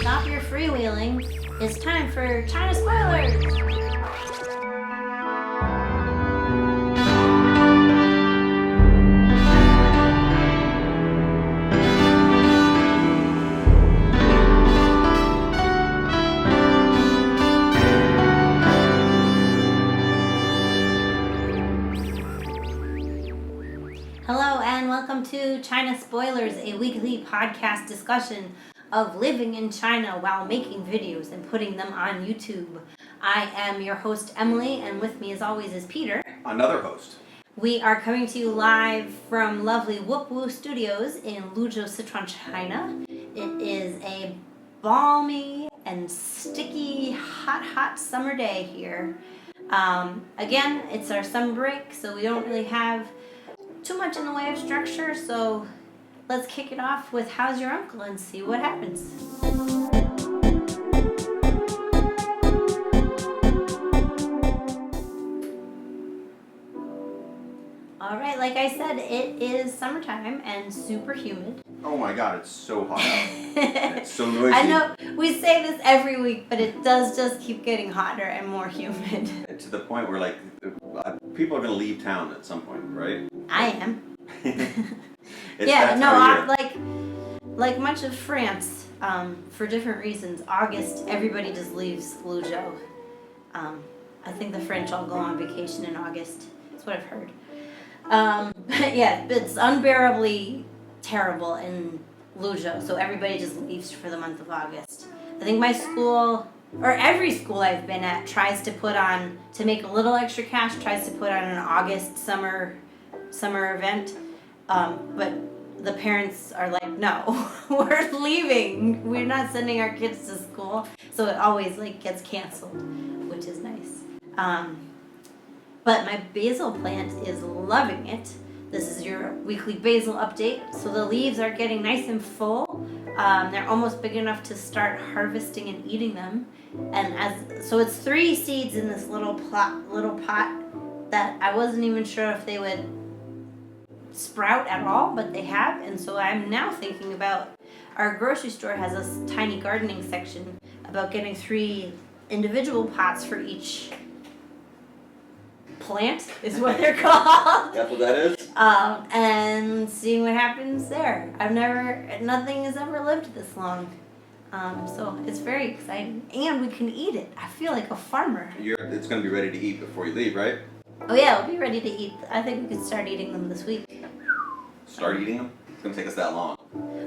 Stop your freewheeling. It's time for China Spoilers! Hello and welcome to China Spoilers, a weekly podcast discussion of living in China while making videos and putting them on YouTube. I am your host, Emily, and with me as always is Peter. Another host. We are coming to you live from lovely whoopwu studios in Luzhou, Sichuan, China. It is a balmy and sticky, hot summer day here. Again, it's our summer break, so we don't really have too much in the way of structure, so let's kick it off with How's Your Uncle and see what happens. Alright, like I said, it is summertime and super humid. Oh my god, it's so hot out. It's so noisy. I know, we say this every week, but it does just keep getting hotter and more humid. To the point where, like, people are going to leave town at some point, right? I am. Yeah, no, like much of France, for different reasons, August, everybody just leaves Luzhou. I think the French all go on vacation in August. That's what I've heard. Yeah, it's unbearably terrible in Luzhou, so everybody just leaves for the month of August. I think my school, or every school I've been at, tries to put on, to make a little extra cash, tries to put on an August summer event, but the parents are like, no, we're leaving. We're not sending our kids to school, so it always gets canceled, which is nice. But my basil plant is loving it. This is your weekly basil update. So the leaves are getting nice and full. They're almost big enough to start harvesting and eating them. And so it's 3 seeds in this little pot that I wasn't even sure if they would sprout at all, but they have. And so I'm now thinking about, our grocery store has a tiny gardening section, about getting 3 individual pots for each plant is what they're called. That's what that is? And seeing what happens there. Nothing has ever lived this long. So it's very exciting. And we can eat it. I feel like a farmer. It's going to be ready to eat before you leave, right? Oh yeah, it'll be ready to eat. I think we could start eating them this week. Start eating them? It's going to take us that long.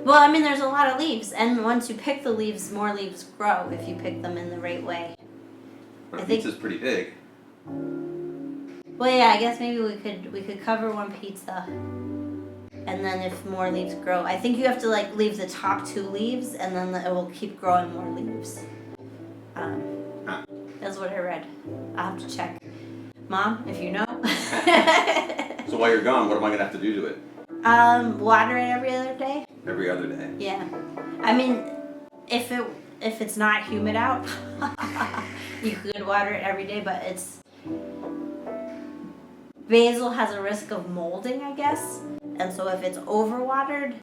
Well, I mean, there's a lot of leaves. And once you pick the leaves, more leaves grow if you pick them in the right way. But a pizza's pretty big. Well, yeah, I guess maybe we could cover one pizza, and then if more leaves grow, I think you have to leave the top 2 leaves, and then it will keep growing more leaves. That's what I read. I'll have to check. Mom, if you know. So while you're gone, what am I gonna have to do to it? Water it every other day. Every other day. Yeah, I mean, if it's not humid out, you could water it every day, but basil has a risk of molding, I guess, and so if it's overwatered,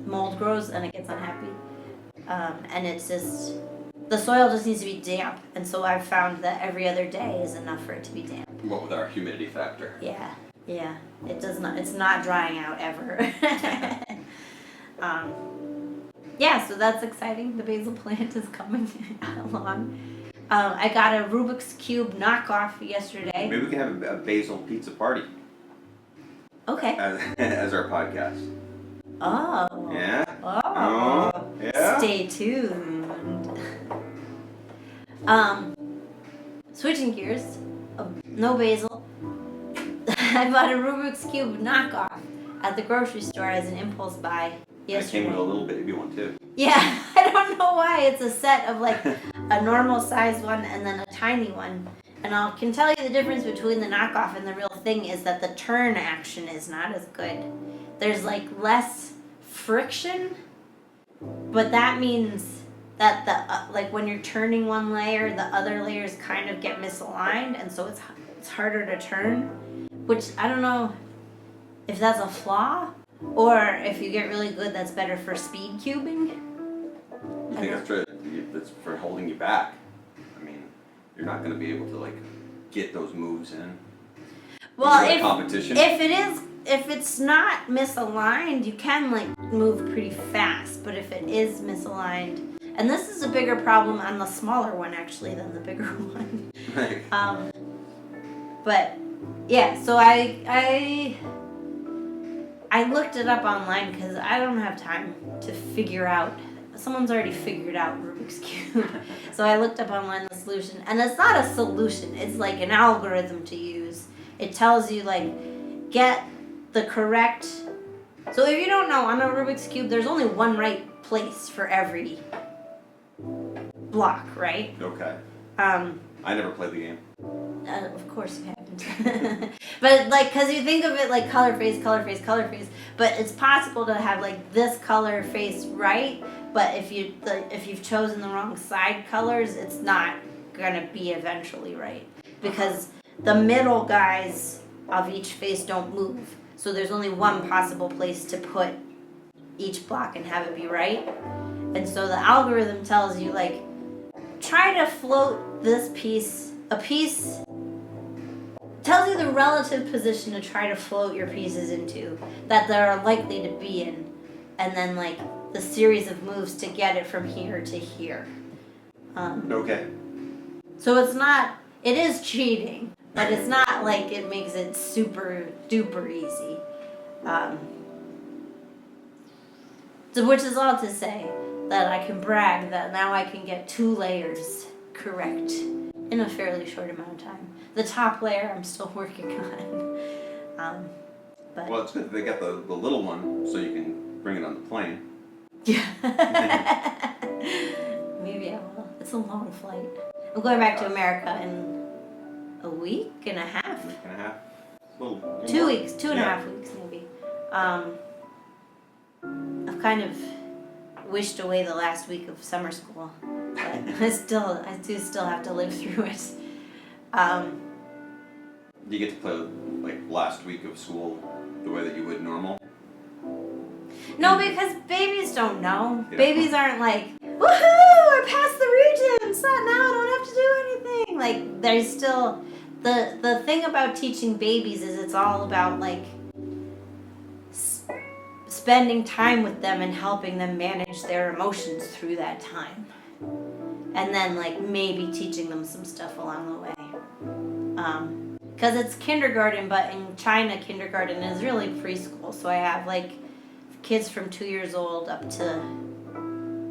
mold grows and it gets unhappy, and it's just, the soil just needs to be damp, and so I've found that every other day is enough for it to be damp. What with our humidity factor? Yeah, it's not drying out ever. Yeah, so that's exciting. The basil plant is coming along. I got a Rubik's Cube knockoff yesterday. Maybe we can have a basil pizza party. Okay. As our podcast. Oh. Yeah? Oh. Yeah? Stay tuned. Switching gears. No basil. I bought a Rubik's Cube knockoff at the grocery store as an impulse buy yesterday. It came with a little baby one too. Yeah, I don't know why. It's a set of a normal size one and then a tiny one. And I can tell you the difference between the knockoff and the real thing is that the turn action is not as good. There's less friction, but that means that the when you're turning one layer, the other layers kind of get misaligned, and so it's harder to turn. Which I don't know if that's a flaw Or if you get really good, that's better for speed cubing. You think that's for holding you back? I mean, you're not going to be able to like get those moves in. Well, if competition. If it's not misaligned, you can like move pretty fast. But if it is misaligned, and this is a bigger problem on the smaller one actually than the bigger one. Right. But yeah, so I looked it up online because I don't have time to figure out. Someone's already figured out Rubik's Cube. So I looked up online the solution. And it's not a solution. It's like an algorithm to use. It tells you, like, get the correct... So if you don't know, on a Rubik's Cube, there's only one right place for every block, right? Okay. I never played the game. Of course you haven't. But like, because you think of it like color face, color face, color face, but it's possible to have like this color face right, but if you've chosen the wrong side colors, it's not gonna be eventually right, because the middle guys of each face don't move, so there's only one possible place to put each block and have it be right. And so the algorithm tells you, like, try to float this piece, a piece tells you the relative position to try to float your pieces into that they're likely to be in, and then like the series of moves to get it from here to here. Okay. So it is cheating, but it's not like it makes it super duper easy. So which is all to say that I can brag that now I can get 2 layers correct in a fairly short amount of time. The top layer I'm still working on. But Well, it's good that they got the little one so you can bring it on the plane. yeah. Maybe I will. It's a long flight. I'm going back to America in a week and a half. Week and a half. Little 2 more. weeks, 2.5 weeks maybe. I've kind of wished away the last week of summer school, but I do still have to live through it. You get to play like last week of school the way that you would normal. No, because babies don't know. Yeah. Babies aren't like, woohoo! I passed the region, so now I don't have to do anything. Like, there's still the thing about teaching babies is it's all about like spending time with them and helping them manage their emotions through that time. And then like maybe teaching them some stuff along the way. Because it's kindergarten, but in China kindergarten is really preschool. So I have like kids from 2 years old up to,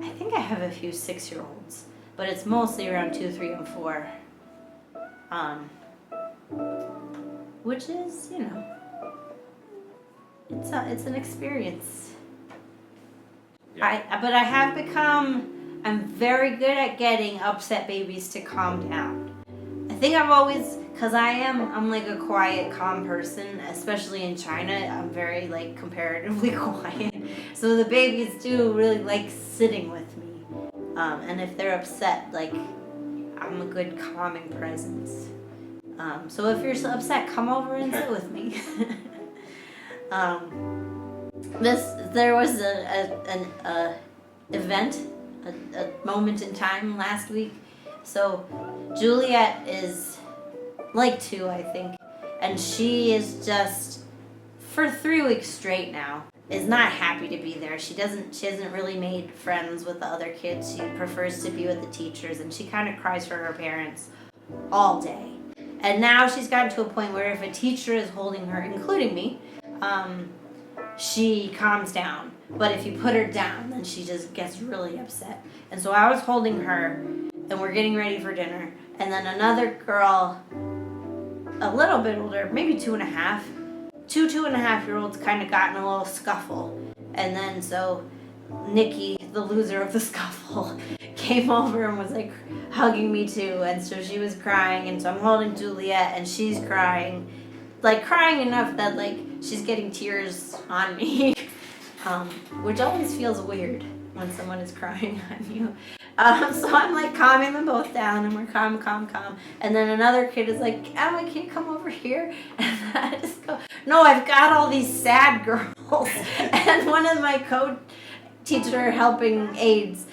I think I have a few 6-year-olds, but it's mostly around 2, 3, and 4. Which is, it's an experience. Yeah. But I have become, I'm very good at getting upset babies to calm down. I think I've always, because I'm like a quiet, calm person, especially in China. I'm very like comparatively quiet. So the babies do really like sitting with me. And if they're upset, like I'm a good calming presence. So if you're so upset, come over and sit with me. There was an event, a moment in time last week. So Juliet is like 2, I think, and she is just for 3 weeks straight now is not happy to be there. She hasn't really made friends with the other kids. She prefers to be with the teachers, and she kind of cries for her parents all day. And now she's gotten to a point where if a teacher is holding her, including me, she calms down. But if you put her down, then she just gets really upset. And so I was holding her, and we're getting ready for dinner. And then another girl, a little bit older, maybe 2.5, 2.5-year-olds kind of got in a little scuffle. And then so Nikki, the loser of the scuffle, came over and was like hugging me too. And so she was crying, and so I'm holding Juliet, and she's crying. Like crying enough that like she's getting tears on me. Which always feels weird when someone is crying on you. So I'm like calming them both down, and we're calm. And then another kid is like, Emma, can you come over here? And I just go, no, I've got all these sad girls. girls. And one of my co-teacher helping aides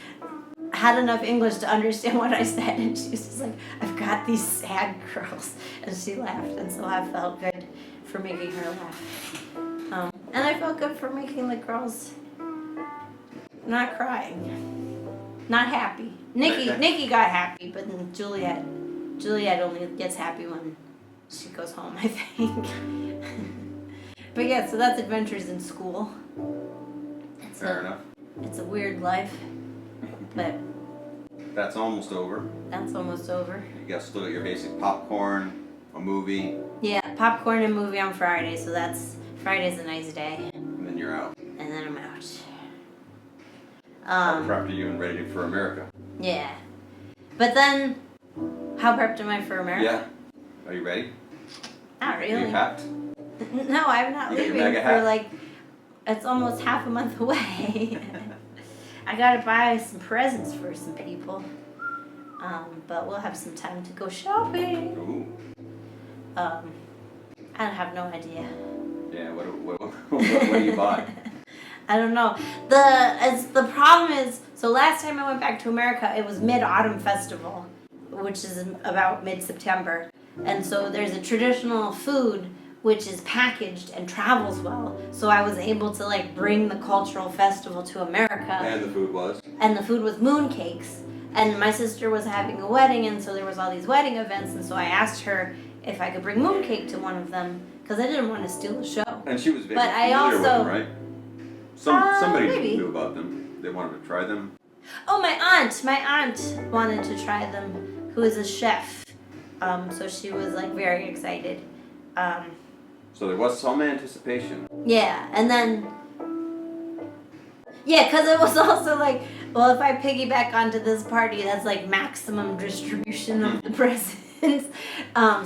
had enough English to understand what I said, and she was just like, I've got these sad girls. And she laughed, and so I felt good for making her laugh. And I felt good for making the girls not crying, not happy. Nikki got happy, but then Juliet only gets happy when she goes home, I think. But yeah, so that's Adventures in School. Fair enough. It's a weird life, but that's almost over. That's almost over. You got still got your basic popcorn, a movie. Yeah, popcorn and movie on Friday, so Friday's a nice day. And then you're out. And then I'm out. How prepped are you and ready for America? Yeah. But then, how prepped am I for America? Yeah. Are you ready? Not really. Are you packed? No, I'm not You got your leaving mega for hat? like, it's almost half a month away. I gotta buy some presents for some people. But we'll have some time to go shopping. Ooh. I have no idea. Yeah, what do you buy? I don't know. The problem is, so last time I went back to America, it was Mid-Autumn Festival, which is about mid-September. And so there's a traditional food which is packaged and travels well. So I was able to like bring the cultural festival to America. And the food was? And the food was mooncakes. And my sister was having a wedding, and so there was all these wedding events, and so I asked her if I could bring mooncake to one of them, because I didn't want to steal the show. And she was very But I familiar with also- them, right? Somebody maybe. knew about them. They wanted to try them. Oh, my aunt wanted to try them, who is a chef. So she was like very excited. So there was some anticipation. Yeah, and then, yeah, because it was also like, well, if I piggyback onto this party, that's like maximum distribution of the presents.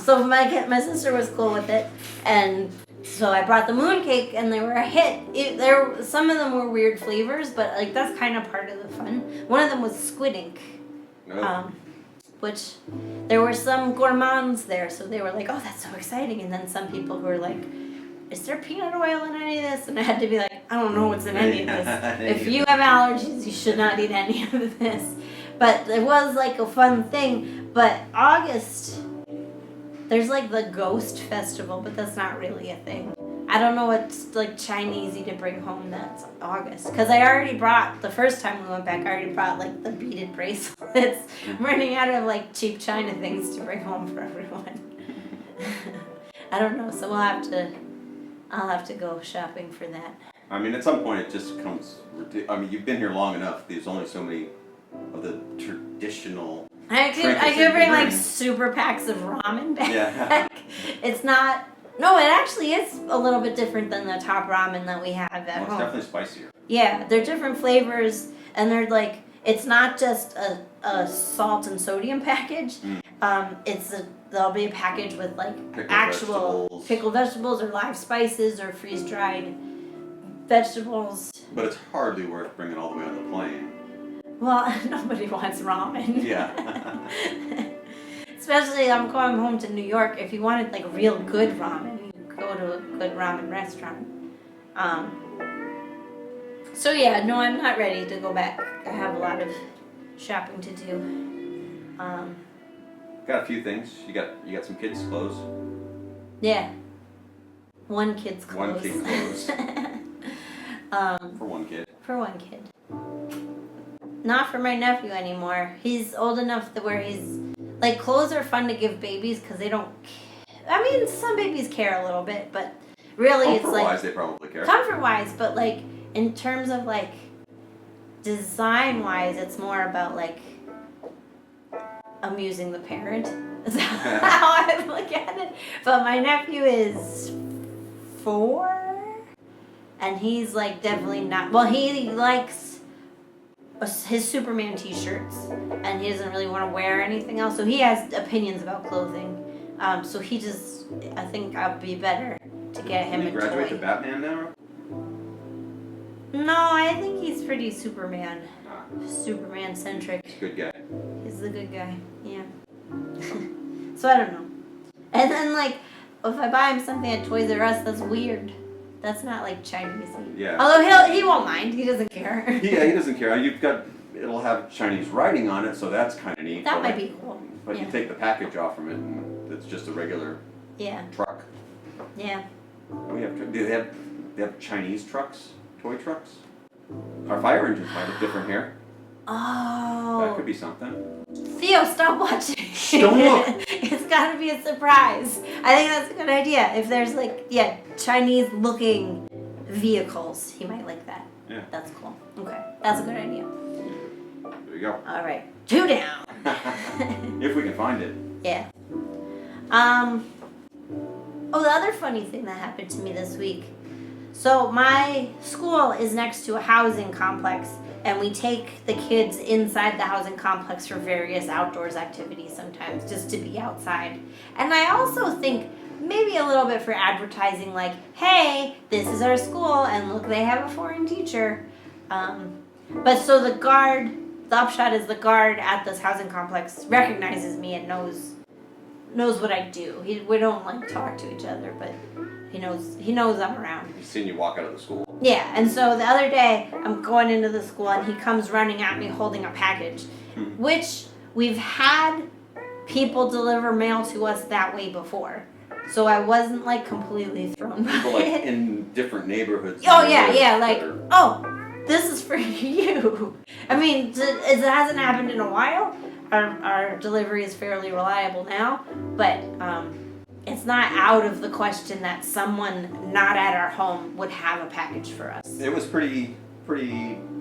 So my sister was cool with it, and so I brought the mooncake, and they were a hit. Some of them were weird flavors, but like that's kind of part of the fun. One of them was squid ink. Oh. Which there were some gourmands there, so they were like, oh, that's so exciting. And then some people who were like, is there peanut oil in any of this? And I had to be like, I don't know what's in any of this. If you have allergies, you should not eat any of this. But it was like a fun thing. But August, there's like the Ghost Festival, but that's not really a thing. I don't know what's like Chinesey to bring home that's August. Because I already brought, the first time we went back, I already brought like the beaded bracelets. I'm running out of like cheap China things to bring home for everyone. I don't know, so I'll have to go shopping for that. I mean, at some point it just becomes I mean, you've been here long enough. There's only so many of the traditional. I trinkets could bring like bring. super packs of ramen back. Yeah. It's not. No, it actually is a little bit different than the top ramen that we have at Well, it's home. definitely spicier. Yeah, they're different flavors, and they're like, it's not just a salt and sodium package. There'll be a package with like Pickled actual vegetables. pickled vegetables or live spices or freeze dried vegetables. But it's hardly worth bringing all the way on the plane. Well, nobody wants ramen. Yeah. Especially, I'm going home to New York. If you wanted like real good ramen, you go to a good ramen restaurant. So yeah, no, I'm not ready to go back. I have a lot of shopping to do. Got a few things. You got some kids' clothes. Yeah. One kid's One clothes. kid clothes. For one kid. For one kid. Not for my nephew anymore. He's old enough to where he's like, clothes are fun to give babies because they don't. I mean, some babies care a little bit, but really it's like Comfort-wise, they probably care. comfort-wise, but like in terms of like design-wise, it's more about like amusing the parent. Is how I look at it. But my nephew is 4, and he's like definitely not. Well, he likes his Superman t-shirts, and he doesn't really want to wear anything else. So he has opinions about clothing. So he just, I think I'll be better to get him Did a you graduate toy. to Batman now? No, I think he's pretty Superman. Ah, Superman centric. he's a good guy. He's the good guy. Yeah. So I don't know. And then like, if I buy him something at Toys R Us, that's weird. That's not like Chinese. Yeah. Although he won't mind. He doesn't care. Yeah, he doesn't care. It'll have Chinese writing on it, so that's kind of neat. That might be cool. But you take the package off from it, and it's just a regular truck. Yeah. Do they have Chinese trucks, toy trucks? Our fire engines might look different here. Oh. That could be something. Theo, stop watching. Don't look. It's got to be a surprise. I think that's a good idea. If there's Chinese looking vehicles, he might like that. Yeah. That's cool. Okay. That's a good idea. There you go. All right. 2 down. If we can find it. Yeah. Oh, the other funny thing that happened to me this week. So my school is next to a housing complex, and we take the kids inside the housing complex for various outdoors activities sometimes, just to be outside. And I also think maybe a little bit for advertising, like, hey, this is our school, and look, they have a foreign teacher. But so the upshot is the guard at this housing complex recognizes me and knows what I do. We don't talk to each other, but he knows I'm around. He's seen you walk out of the school. Yeah, and so the other day I'm going into the school and he comes running at me holding a package, which we've had people deliver mail to us that way before. So I wasn't completely thrown by People it. in different neighborhoods. Oh yeah, this is for you. I mean, it hasn't happened in a while. Our delivery is fairly reliable now, but it's not out of the question that someone not at our home would have a package for us. It was pretty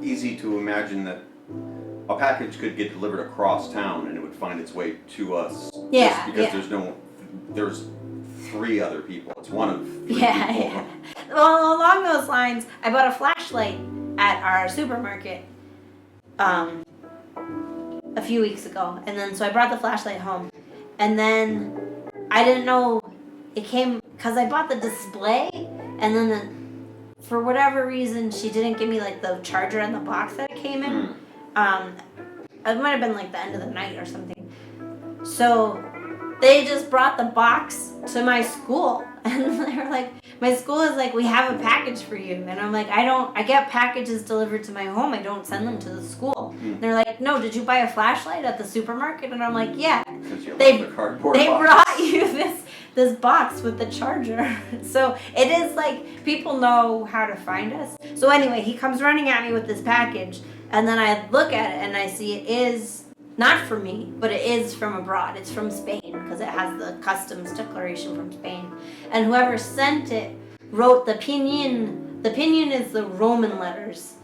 easy to imagine that a package could get delivered across town and it would find its way to us. Yeah, just because there's 3 other people. It's one of 3 people. Yeah. Well, along those lines, I bought a flashlight at our supermarket a few weeks ago, and then so I brought the flashlight home, and then I didn't know it came because I bought the display, and then for whatever reason she didn't give me the charger and the box that it came in. It might have been the end of the night or something. So they just brought the box to my school, and they were like, my school is we have a package for you. And I'm like, I get packages delivered to my home. I don't send them to the school. And they're like, no, did you buy a flashlight at the supermarket? And I'm like, yeah. They brought you this box with the charger. So it is people know how to find us. So anyway, he comes running at me with this package, and then I look at it and I see it is not for me, but it is from abroad. It's from Spain because it has the customs declaration from Spain. And whoever sent it wrote the pinyin. The pinyin is the Roman letters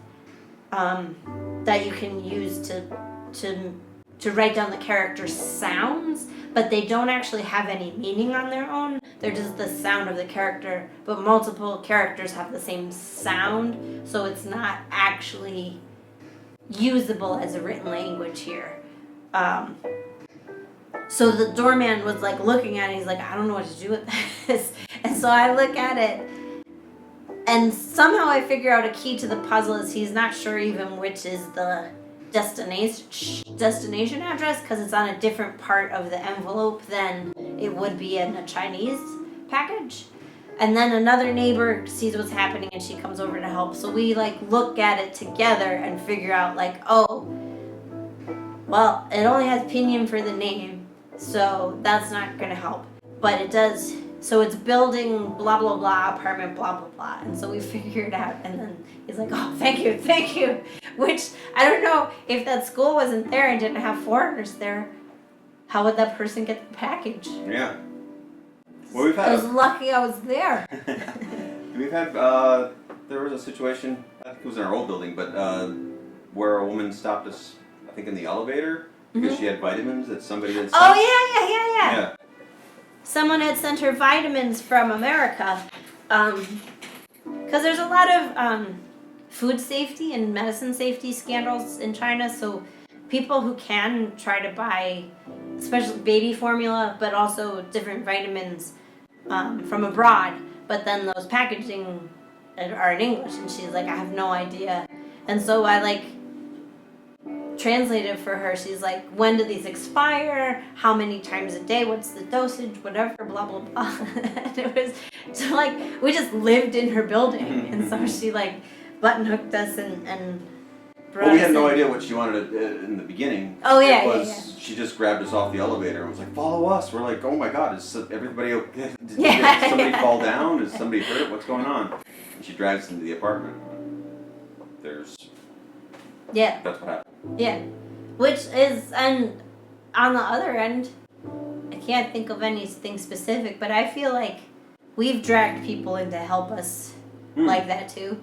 that you can use to write down the character sounds, but they don't actually have any meaning on their own. They're just the sound of the character, but multiple characters have the same sound, so it's not actually usable as a written language here. So the doorman was looking at it, he's like, I don't know what to do with this. And so I look at it, and somehow I figure out a key to the puzzle is he's not sure even which is the destination address because it's on a different part of the envelope than it would be in a Chinese package. And then another neighbor sees what's happening and she comes over to help. So we look at it together and figure out oh, well, it only has pinyin for the name, so that's not going to help. But it does, so it's building blah, blah, blah, apartment, blah, blah, blah. And so we figure it out, and then he's like, oh, thank you. Which, I don't know, if that school wasn't there and didn't have foreigners there, how would that person get the package? Yeah. Well, I was lucky I was there. We've had, there was a situation, I think it was in our old building, but where a woman stopped us, I think in the elevator, because she had vitamins that somebody had sent. Oh, yeah. Someone had sent her vitamins from America. Because there's a lot of food safety and medicine safety scandals in China, so people who can try to buy, especially baby formula, but also different vitamins from abroad, but then those packaging are in English, and she's like, I have no idea. And so I tried translated for her. She's like, when do these expire? How many times a day? What's the dosage? Whatever, blah, blah, blah. And it was, so like, we just lived in her building. And so she like button hooked us and brought Well, we us had no in. idea what she wanted in the beginning. Oh, yeah, it was, yeah. She just grabbed us off the elevator and was like, follow us. We're like, oh my God, is everybody okay? Did somebody fall down? Is somebody hurt? What's going on? And she drags us into the apartment. Yeah. That's what happened. Yeah. Which is, and on the other end, I can't think of anything specific, but I feel like we've dragged people in to help us like that too.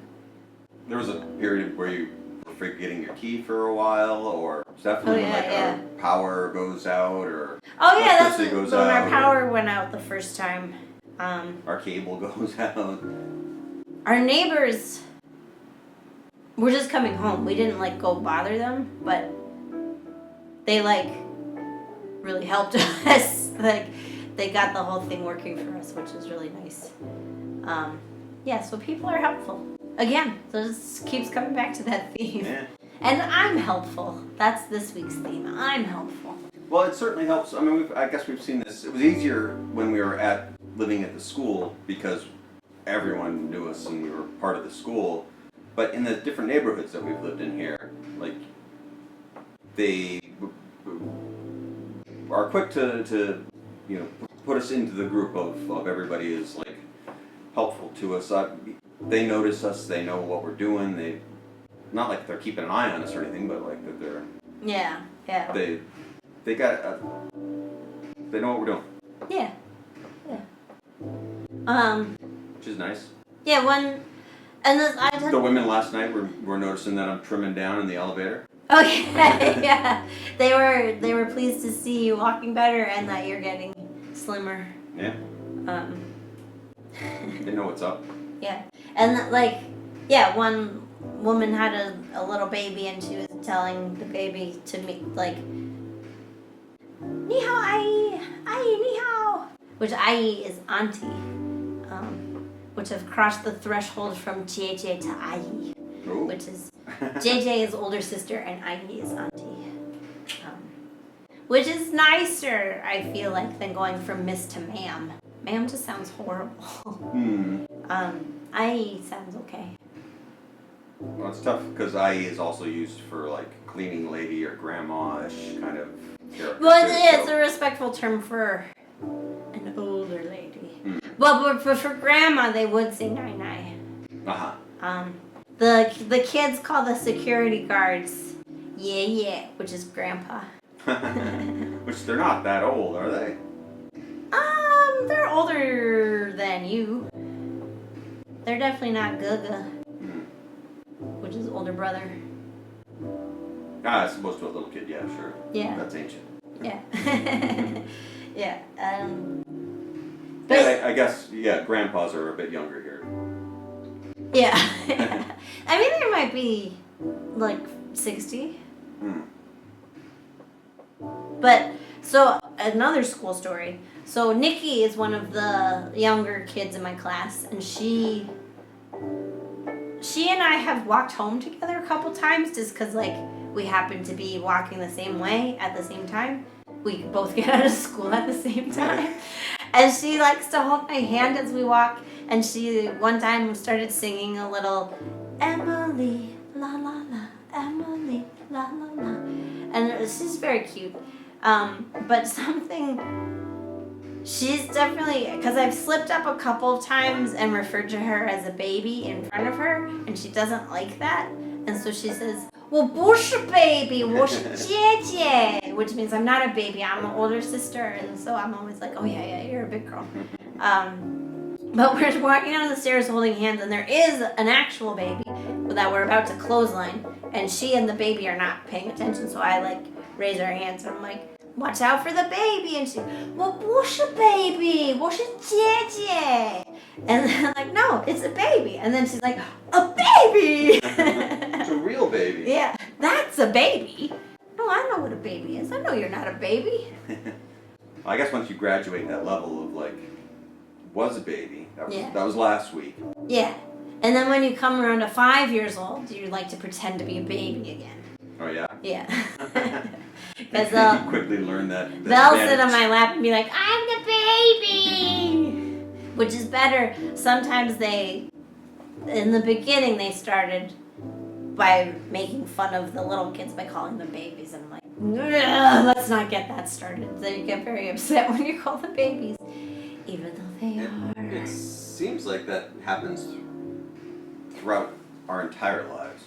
There was a period where you were forgetting your key for a while, or definitely our power goes out, or that's goes when out, our power went out the first time. Our cable goes out. Our neighbors were just coming home. We didn't like go bother them, but they like really helped us. Like they got the whole thing working for us, which is really nice. So people are helpful. Again, so this keeps coming back to that theme. Yeah. And I'm helpful. That's this week's theme. I'm helpful. Well, it certainly helps. I mean, I guess we've seen this. It was easier when we were living at the school because everyone knew us and we were part of the school. But in the different neighborhoods that we've lived in here, like, they are quick to put us into the group of everybody is like helpful to us. They notice us. They know what we're doing. They not like they're keeping an eye on us or anything, but like that they're they got they know what we're doing. Yeah. Which is nice. Yeah. The women last night were noticing that I'm trimming down in the elevator. Oh yeah, yeah. They were pleased to see you walking better and that you're getting slimmer. Yeah. They know what's up. Yeah, and one woman had a little baby and she was telling the baby to me like, "Ni hao, ai, ni hao," which ai is auntie, which have crossed the threshold from JJ to ai, which is JJ is older sister and ai is auntie, which is nicer I feel like than going from miss to ma'am. Ma'am just sounds horrible. I sounds okay. Well, it's tough because IE is also used for like cleaning lady or grandma-ish kind of character. Well, it's a respectful term for an older lady. Well, but for grandma, they would say nai nai. The kids call the security guards yeah, which is grandpa. Which they're not that old, are they? They're older than you. They're definitely not Gaga, which is older brother. As opposed to a little kid, yeah, sure. Yeah. That's ancient. Yeah. Yeah. But I guess, grandpas are a bit younger here. Yeah. I mean, there might be like 60. But, so, another school story. So, Nikki is one of the younger kids in my class, and she and I have walked home together a couple times just because, like, we happen to be walking the same way at the same time. We both get out of school at the same time. And she likes to hold my hand as we walk, and she one time started singing a little, Emily, la la la, Emily, la la la. And she's very cute. But she's definitely, because I've slipped up a couple of times and referred to her as a baby in front of her, and she doesn't like that. And so she says, 我不是 baby, 我是姐姐, which means I'm not a baby, I'm an older sister. And so I'm always like, oh yeah, you're a big girl. But we're walking down the stairs holding hands, and there is an actual baby that we're about to clothesline, and she and the baby are not paying attention, so I like raise our hands, and I'm like, watch out for the baby, and she, 我不是 baby, 我是姐姐. And then I'm like, no, it's a baby. And then she's like, a baby! It's a real baby. Yeah, that's a baby. No, I know what a baby is. I know you're not a baby. Well, I guess once you graduate that level of like, was a baby, that was last week. Yeah. And then when you come around to 5 years old, you like to pretend to be a baby again. Oh yeah. Yeah. You Because quickly learn that. they'll sit on my lap and be like, "I'm the baby," which is better. Sometimes in the beginning, they started by making fun of the little kids by calling them babies, and I'm like, let's not get that started. They get very upset when you call them babies, even though they are. It seems like that happens throughout our entire lives.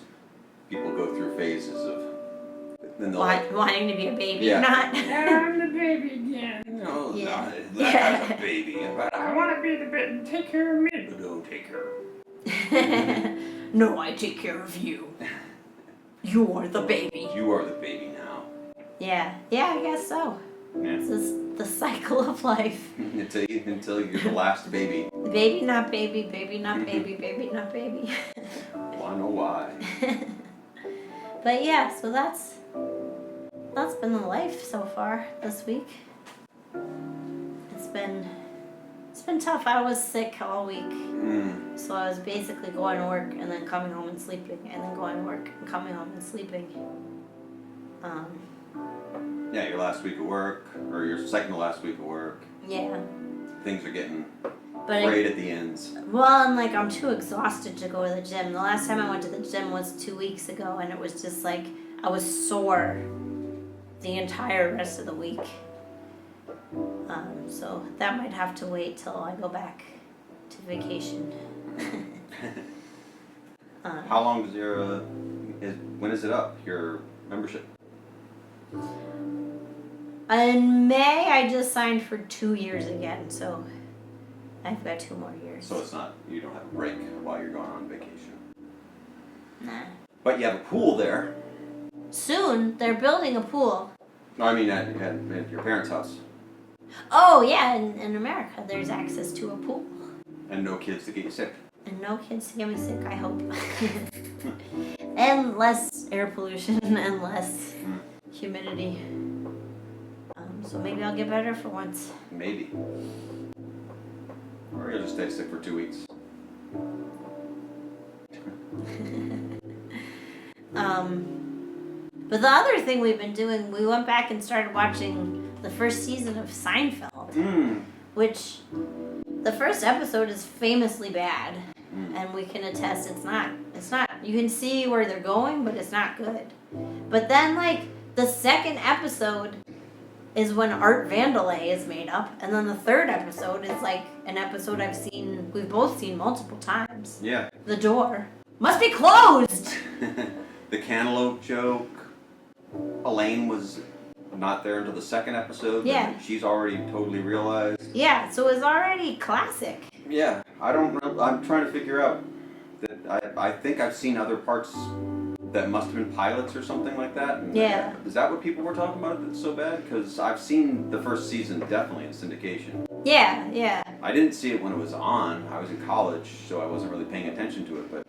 People go through phases of then they'll Wanting to be a baby Yeah. or not. I'm the baby again. No, Yeah. that guy's a baby, but I want to be the baby. Take care of me. But don't take care of No, I take care of you. You are the baby. You are the baby now. Yeah, I guess so. Yeah. This is the cycle of life. until you're the last baby. Baby, not baby, baby, not baby, baby, not baby. Wanna know why? But yeah, so that's been the life so far this week. It's been tough. I was sick all week. So I was basically going to work and then coming home and sleeping, and then going to work and coming home and sleeping. Yeah, your last week of work, or your second to last week of work. Yeah. Things are getting But frayed at the ends. well, and like I'm too exhausted to go to the gym. The last time I went to the gym was 2 weeks ago, and it was just like I was sore the entire rest of the week. So that might have to wait till I go back to vacation. How long does your when is it up? Your membership? In May, I just signed for 2 years again, so I've got 2 more years. So it's not, you don't have a break while you're going on vacation. Nah. But you have a pool there. Soon, they're building a pool. No, I mean at your parents' house. Oh, yeah, in America, there's access to a pool. And no kids to get you sick. And no kids to get me sick, I hope. And less air pollution and less humidity. So maybe I'll get better for once. Maybe. Or you'll just stay sick for 2 weeks. But the other thing we've been doing, we went back and started watching the first season of Seinfeld, which the first episode is famously bad, and we can attest it's not, you can see where they're going, but it's not good. But then, like, the second episode is when Art Vandelay is made up, and then the third episode is, like, an episode we've both seen multiple times. Yeah. The door must be closed! The cantaloupe joke. Elaine was not there until the second episode. Yeah. She's already totally realized. Yeah, so it's already classic. Yeah, I don't know. I'm trying to figure out that I think I've seen other parts that must have been pilots or something like that. And Yeah. Is that what people were talking about that's so bad? Because I've seen the first season definitely in syndication. Yeah. I didn't see it when it was on. I was in college, so I wasn't really paying attention to it. But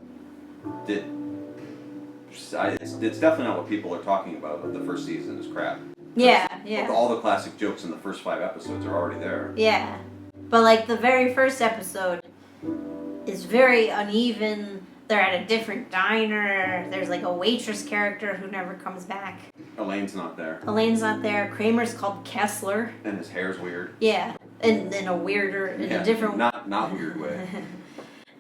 it's definitely not what people are talking about. The first season is crap. Yeah. All the classic jokes in the first 5 episodes are already there. Yeah. But, like, the very first episode is very uneven. They're at a different diner. There's, like, a waitress character who never comes back. Elaine's not there. Elaine's not there. Kramer's called Kessler. And his hair's weird. Yeah. In a different... Not weird way.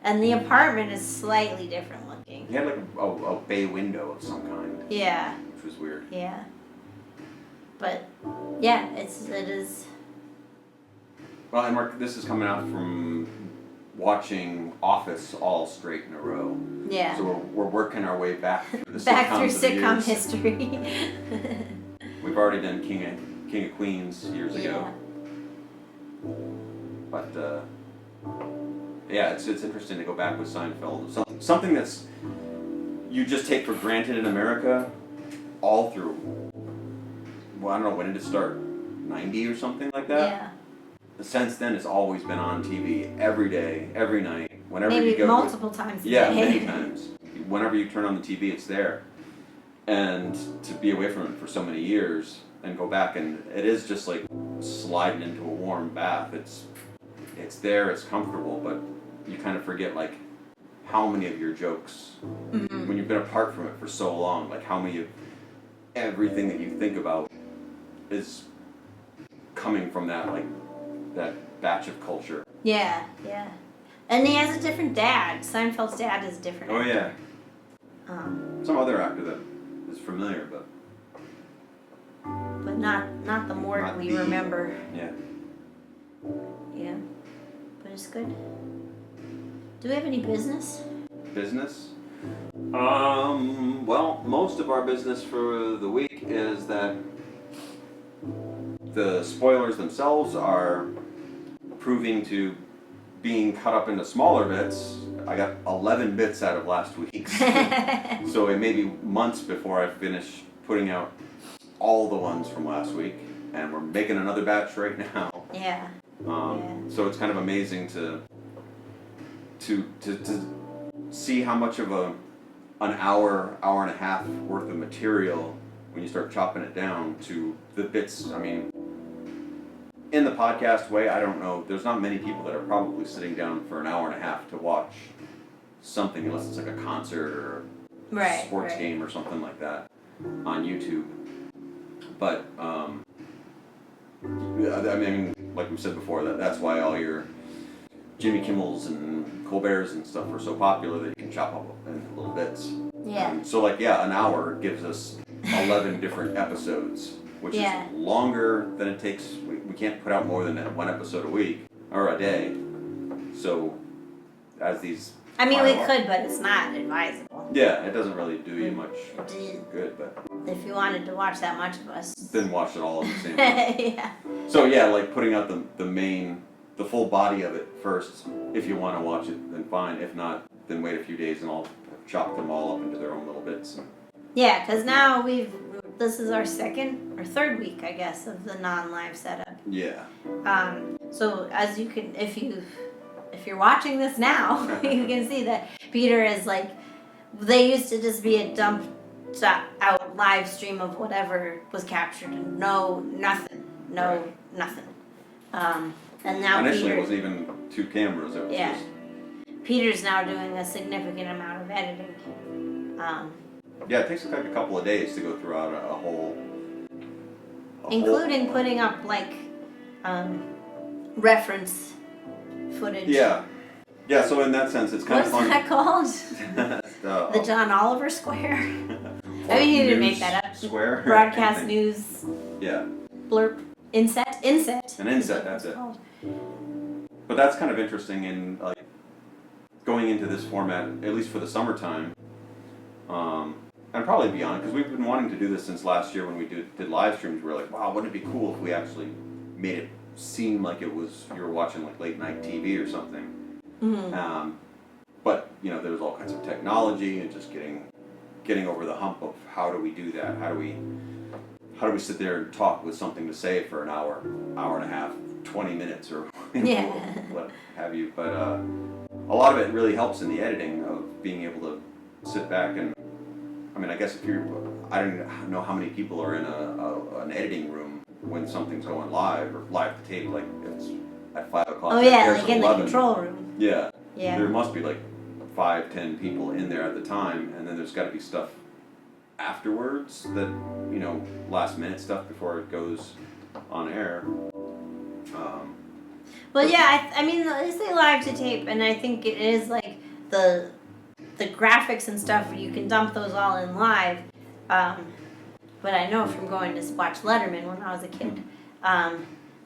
And the apartment is slightly different looking. He had, like, a bay window of some kind. Yeah. Which was weird. Yeah. But, yeah, it is... Well, and this is coming out from watching Office all straight in a row. Yeah. So we're working our way back through the Back sitcoms through of the sitcom years. history. We've already done King of Queens years ago. But yeah, it's interesting to go back with Seinfeld. Something that's you just take for granted in America, all through. Well, I don't know, when did it start? 90 or something like that. Yeah. Since then, it's always been on TV every day, every night, whenever Maybe you go. multiple times a Yeah, day. many times. Whenever you turn on the TV, it's there. And to be away from it for so many years and go back, and it is just like sliding into a warm bath. It's there, it's comfortable, but you kind of forget like how many of your jokes, when you've been apart from it for so long, like how many of everything that you think about is coming from that batch of culture. Yeah, yeah. And he has a different dad. Seinfeld's dad is different. Oh yeah. Um, Some other actor that is familiar, but not the Mort Not we the- remember. yeah. Yeah. But it's good. Do we have any business? Business? Well, most of our business for the week is that the spoilers themselves are proving to being cut up into smaller bits. I got 11 bits out of last week, so it may be months before I finish putting out all the ones from last week, and we're making another batch right now. Yeah. So it's kind of amazing to see how much of an hour and a half worth of material, when you start chopping it down to the bits. I mean, in the podcast way, I don't know, there's not many people that are probably sitting down for an hour and a half to watch something, unless it's like a concert or a sports game or something like that on YouTube. But I mean, like we said before, that's why all your Jimmy Kimmels and Colbert's and stuff are so popular, that you can chop up into little bits. Yeah. So an hour gives us 11 different episodes, which is longer than it takes. We can't put out more than one episode a week or a day. So as these I mean, we pile up- could, but it's not advisable. Yeah, it doesn't really do you much D- good, but If you wanted to watch that much of us. then watch it all at the same time. Yeah. So yeah, like putting out the full body of it first. If you want to watch it, then fine. If not, then wait a few days and I'll chop them all up into their own little bits. Yeah, because now this is our second or third week, I guess, of the non-live setup. Yeah. So as you can, if you're watching this now, you can see that Peter is like, they used to just be a dumped out live stream of whatever was captured and nothing. And now Initially, Peter, it wasn't even two cameras. It was just Peter's now doing a significant amount of editing. yeah. It takes like a couple of days to go throughout a whole. Including putting up like reference footage. Yeah. Yeah. So in that sense, it's kind What's of fun. that called? The John Oliver Square. I mean, he didn't make that up. Square. Broadcast news. Yeah. Blurb. Inset. An inset. That's it. But that's kind of interesting in like going into this format, at least for the summertime, and probably beyond, because we've been wanting to do this since last year when we did live streams. We were like, wow, wouldn't it be cool if we actually made it seem like it was you were watching like late night TV or something. Mm-hmm. But you know, there was all kinds of technology and just getting over the hump of how do we do that? How do we sit there and talk with something to say for an hour and a half, 20 minutes or what have you. But a lot of it really helps in the editing of being able to sit back and, I mean, I guess I don't know how many people are in an editing room when something's going live or live to tape, like it's at 5 o'clock. Oh yeah, there's like in 11. the control room. Yeah. Yeah. There must be like 5-10 people in there at the time, and then there's got to be stuff afterwards that, you know, last minute stuff before it goes on air. Well, yeah, I mean, they say live to tape, and I think it is like the graphics and stuff, you can dump those all in live. But I know from going to watch Letterman when I was a kid,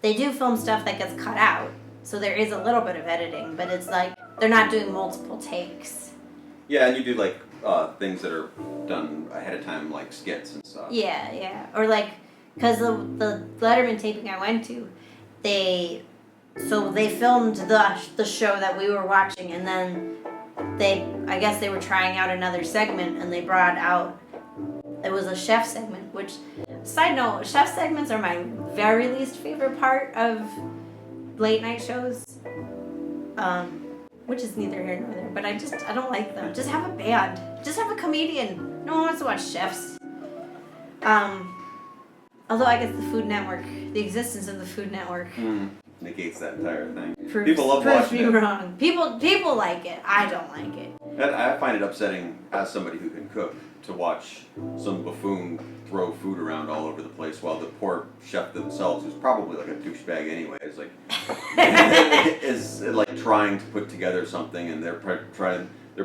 they do film stuff that gets cut out, so there is a little bit of editing, but it's like they're not doing multiple takes. Yeah, and you do like things that are done ahead of time, like skits and stuff. Yeah, or like, because the Letterman taping I went to, they filmed the show that we were watching, and then I guess they were trying out another segment, and they brought out, it was a chef segment, which, side note, chef segments are my very least favorite part of late night shows, which is neither here nor there, but I don't like them. Just have a band. Just have a comedian. No one wants to watch chefs. Although I guess the Food Network, the existence of the Food Network negates that entire thing. proves, People love proves watching me it. wrong. People like it. I don't like it. I find it upsetting as somebody who can cook to watch some buffoon throw food around all over the place while the poor chef themselves, who's probably like a douchebag anyway, is like is like trying to put together something, and they're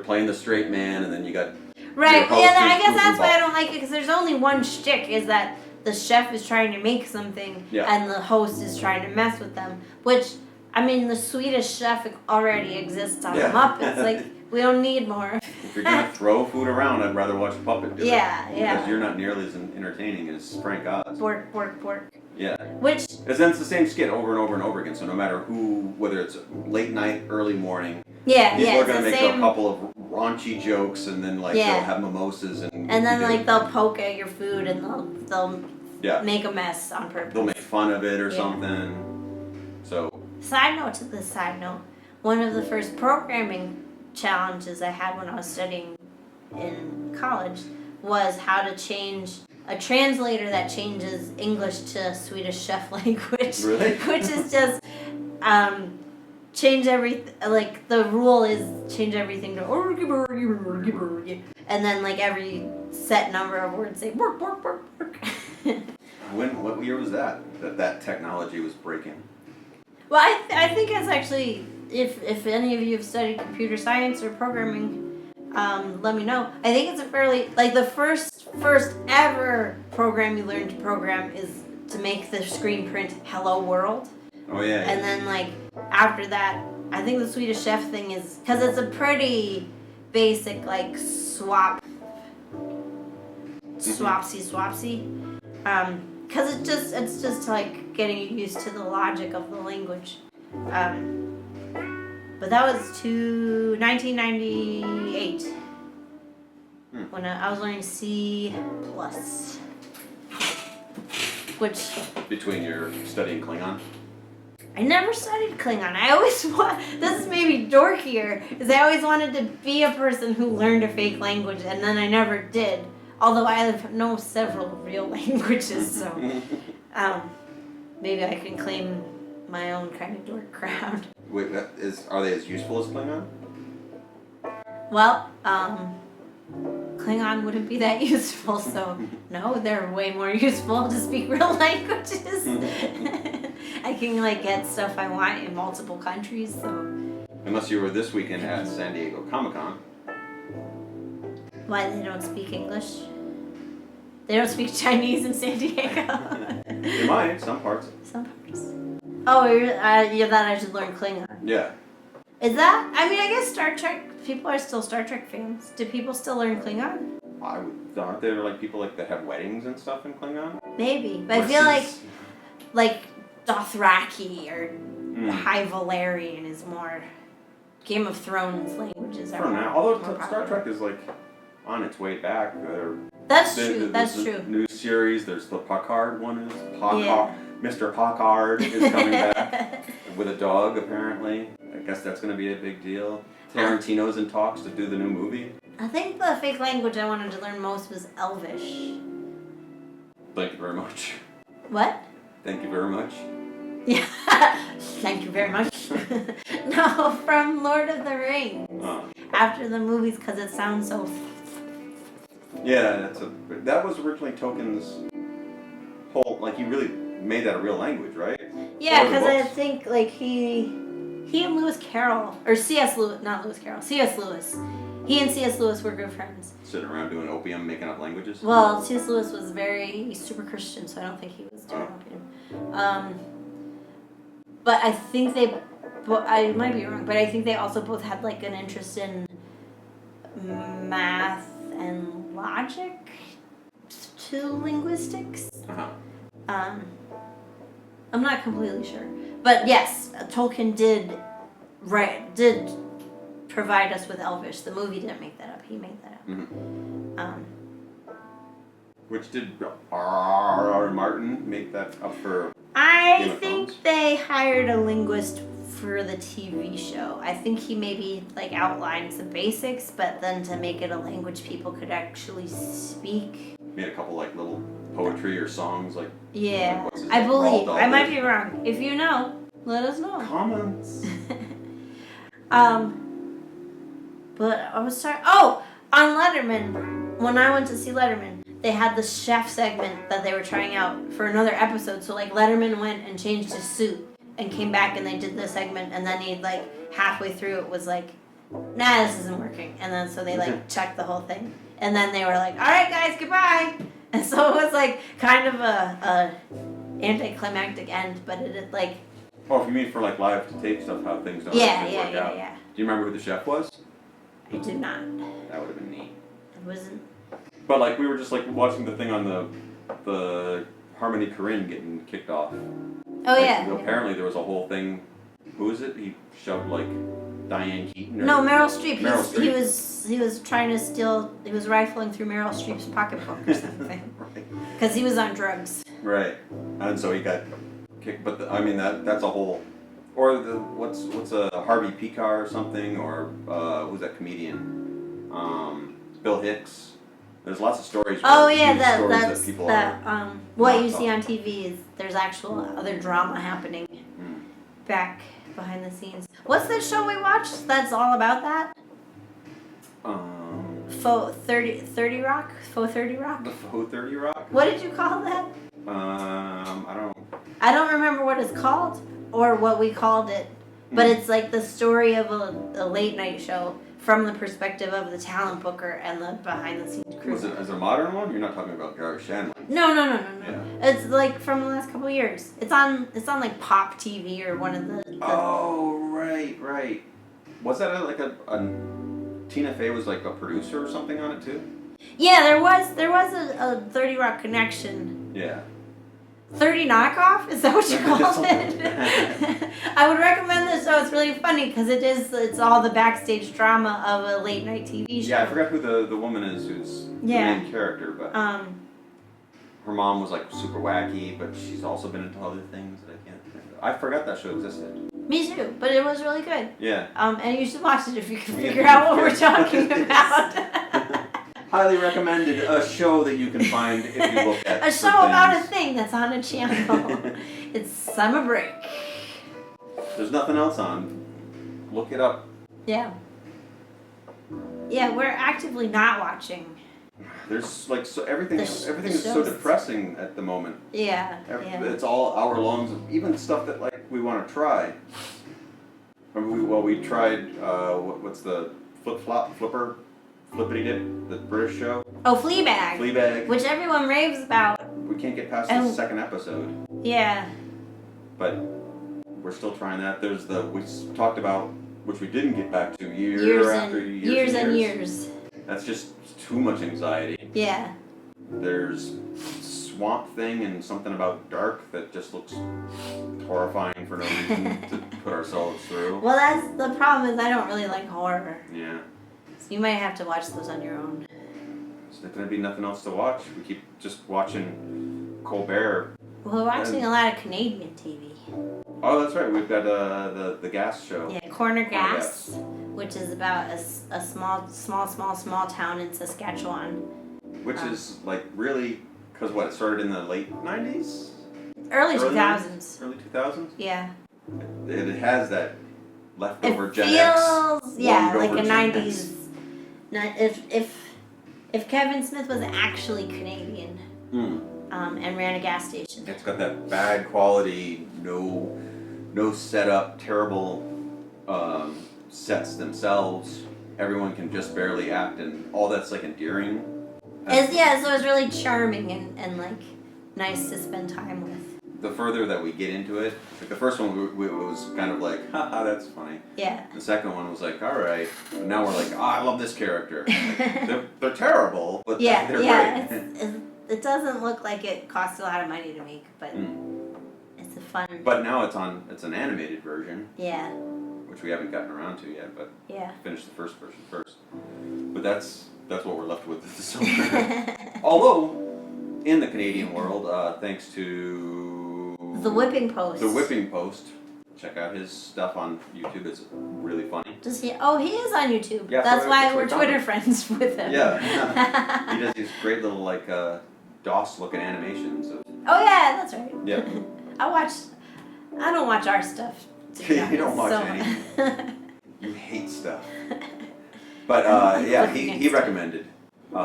playing the straight man, and then you got right. your host Yeah, I who's guess that's why I goofball. don't like it, because there's only one shtick, is that the chef is trying to make something, and the host is trying to mess with them. Which, I mean, the Swedish chef already exists on the Muppets. Like, we don't need more. If you're gonna throw food around, I'd rather watch Puppet do it. Yeah. Because you're not nearly as entertaining as Frank Oz. Bork, bork, bork. Yeah. Which, Because then it's the same skit over and over and over again. So no matter whether it's late night, early morning, people are it's gonna the make same. a couple of raunchy jokes, and then they'll have mimosas and then like they'll poke at your food, and they'll make a mess on purpose. They'll make fun of it or something. So. Side note to the side note, one of the first programming challenges I had when I was studying in college was how to change a translator that changes English to Swedish chef language. Really? Which is just change everything. Like the rule is change everything to and then like every set number of words say work, work, work, work. What year was that technology was breaking? Well, I think it's actually, if any of you have studied computer science or programming, let me know. I think it's a fairly, like the first ever program you learn to program is to make the screen print "Hello World." Oh yeah. And then like after that, I think the Swedish Chef thing is, because it's a pretty basic like swapsy. Because it's just like getting used to the logic of the language. But that was 1998 when I was learning C+, which between your studying Klingon. I never studied Klingon. I always this is maybe dorkier, is I always wanted to be a person who learned a fake language, and then I never did. Although I know several real languages, so maybe I can claim my own kind of dork crowd. Wait, are they as useful as Klingon? Well, Klingon wouldn't be that useful, so no, they're way more useful to speak real languages. I can like get stuff I want in multiple countries, so. Unless you were this weekend at San Diego Comic-Con. Why, they don't speak English? They don't speak Chinese in San Diego? They might, some parts. Some parts. Oh, you thought I should learn Klingon. Yeah. Is that? I mean, I guess Star Trek, people are still Star Trek fans. Do people still learn Klingon? Aren't there like people that have weddings and stuff in Klingon? Maybe. But I feel like Dothraki or High Valyrian is more Game of Thrones languages. For now, although Star Trek is like on its way back. That's true. That's true. New series. There's the Packard one. Mr. Packard is coming back with a dog. Apparently, I guess that's going to be a big deal. Tarantino's in talks to do the new movie. I think the fake language I wanted to learn most was Elvish. Thank you very much. What? Thank you very much. Yeah. Thank you very much. No, from Lord of the Rings. Oh. After the movies, because it sounds so. Yeah, that was originally Tolkien's whole. Like, he really made that a real language, right? Yeah, because I think like he and Lewis Carroll, or C.S. Lewis, not Lewis Carroll, C.S. Lewis. He and C.S. Lewis were good friends. Sitting around doing opium, making up languages? Well, C.S. Lewis was super Christian, so I don't think he was doing opium. But I think I might be wrong, but I think they also both had like an interest in math and logic to linguistics. Uh-huh. I'm not completely sure. But yes, Tolkien did provide us with Elvish. The movie didn't make that up. He made that up. Mm-hmm. Which did R.R. Martin make that up for? I think they hired a linguist for the TV show. I think he maybe like outlines the basics, but then to make it a language people could actually speak. Made a couple like little poetry or songs like. Yeah, like, I believe. I might be wrong. If you know, let us know. Comments. But I was sorry. Oh, on Letterman, when I went to see Letterman, they had the chef segment that they were trying out for another episode. So like Letterman went and changed his suit and came back and they did the segment, and then he like halfway through it was like, nah, this isn't working. And then so they like checked the whole thing, and then they were like, all right guys, goodbye. And so it was like kind of a anticlimactic end, but it like. Oh, if you mean for like live to tape stuff, how things don't work out. Yeah. Do you remember who the chef was? I do not. That would have been neat. It wasn't. But like we were just like watching the thing on the Harmony Korine getting kicked off. Oh like, yeah. Apparently there was a whole thing. Who was it? He shoved like Diane Keaton. No, Meryl Streep. Meryl Streep. He was trying to steal. He was rifling through Meryl Streep's pocketbook or something. Because he was on drugs. Right, and so he got kicked. But I mean that's a whole. Or what's a Harvey Picar or something, or who's that comedian? Bill Hicks. There's lots of stories. Oh yeah, that people what you see on TV is there's actual other drama happening back behind the scenes. What's that show we watched that's all about that? Faux 30 Rock? Faux 30 Rock? The Faux 30 Rock? What did you call that? I don't remember what it's called or what we called it, but it's like the story of a late night show from the perspective of the talent booker and the behind the scenes crew. Was it as a modern one? You're not talking about Gary Shandling. No. Yeah. It's like from the last couple of years. It's on like Pop TV or one of the Oh right. Was that like a Tina Fey was like a producer or something on it too? Yeah, there was a 30 Rock connection. Yeah. 30 knockoff? Is that what you called it? I would recommend this show. It's really funny because it's all the backstage drama of a late night TV show. Yeah, I forgot who the woman is who's the main character, but her mom was like super wacky, but she's also been into other things that I can't think of. I forgot that show existed. Me too, but it was really good. Yeah. And you should watch it if you can figure out what we're talking about. Highly recommended. A show that you can find if you look at a show about a thing that's on a channel. It's Summer Break. There's nothing else on. Look it up. Yeah. Yeah, we're actively not watching. There's like everything is so depressing at the moment. Yeah. It's all hour longs of even stuff that like we want to try. We tried what's the Flippity Dip, the British show. Oh, Fleabag. Fleabag. Which everyone raves about. We can't get past the second episode. Yeah. But we're still trying that. There's we talked about, which we didn't get back to years after years. That's just too much anxiety. Yeah. There's Swamp Thing and something about Dark that just looks horrifying for no reason to put ourselves through. Well, that's the problem is I don't really like horror. Yeah. So you might have to watch those on your own. There's going to be nothing else to watch. We keep just watching Colbert. Well, we're watching a lot of Canadian TV. Oh, that's right. We've got the Gas show. Yeah, Corner Gas, which is about a small town in Saskatchewan. Which is like really, because what, it started in the late 90s? Early 2000s. Early 2000s? Yeah. It has that leftover it Gen feels, X. Yeah, like a 90s. If Kevin Smith was actually Canadian and ran a gas station. It's got that bad quality, no setup, terrible sets themselves. Everyone can just barely act, and all that's like endearing. So it's really charming and like nice to spend time with. The further that we get into it, like the first one it was kind of like, haha, that's funny. Yeah. The second one was like, all right. And now we're like, I love this character. Like, they're terrible, but they're great. It doesn't look like it costs a lot of money to make, but it's a fun. But now it's an animated version. Yeah. Which we haven't gotten around to yet, but finished the first version first. But that's what we're left with this summer. Although, in the Canadian world, thanks to The Whipping Post. The Whipping Post. Check out his stuff on YouTube. It's really funny. Does he? Oh, he is on YouTube. Yeah, that's why we're Twitter friends with him. Yeah. He does these great little like DOS-looking animations. Oh yeah, that's right. Yeah. I don't watch our stuff. You don't watch anything. You hate stuff. But he recommended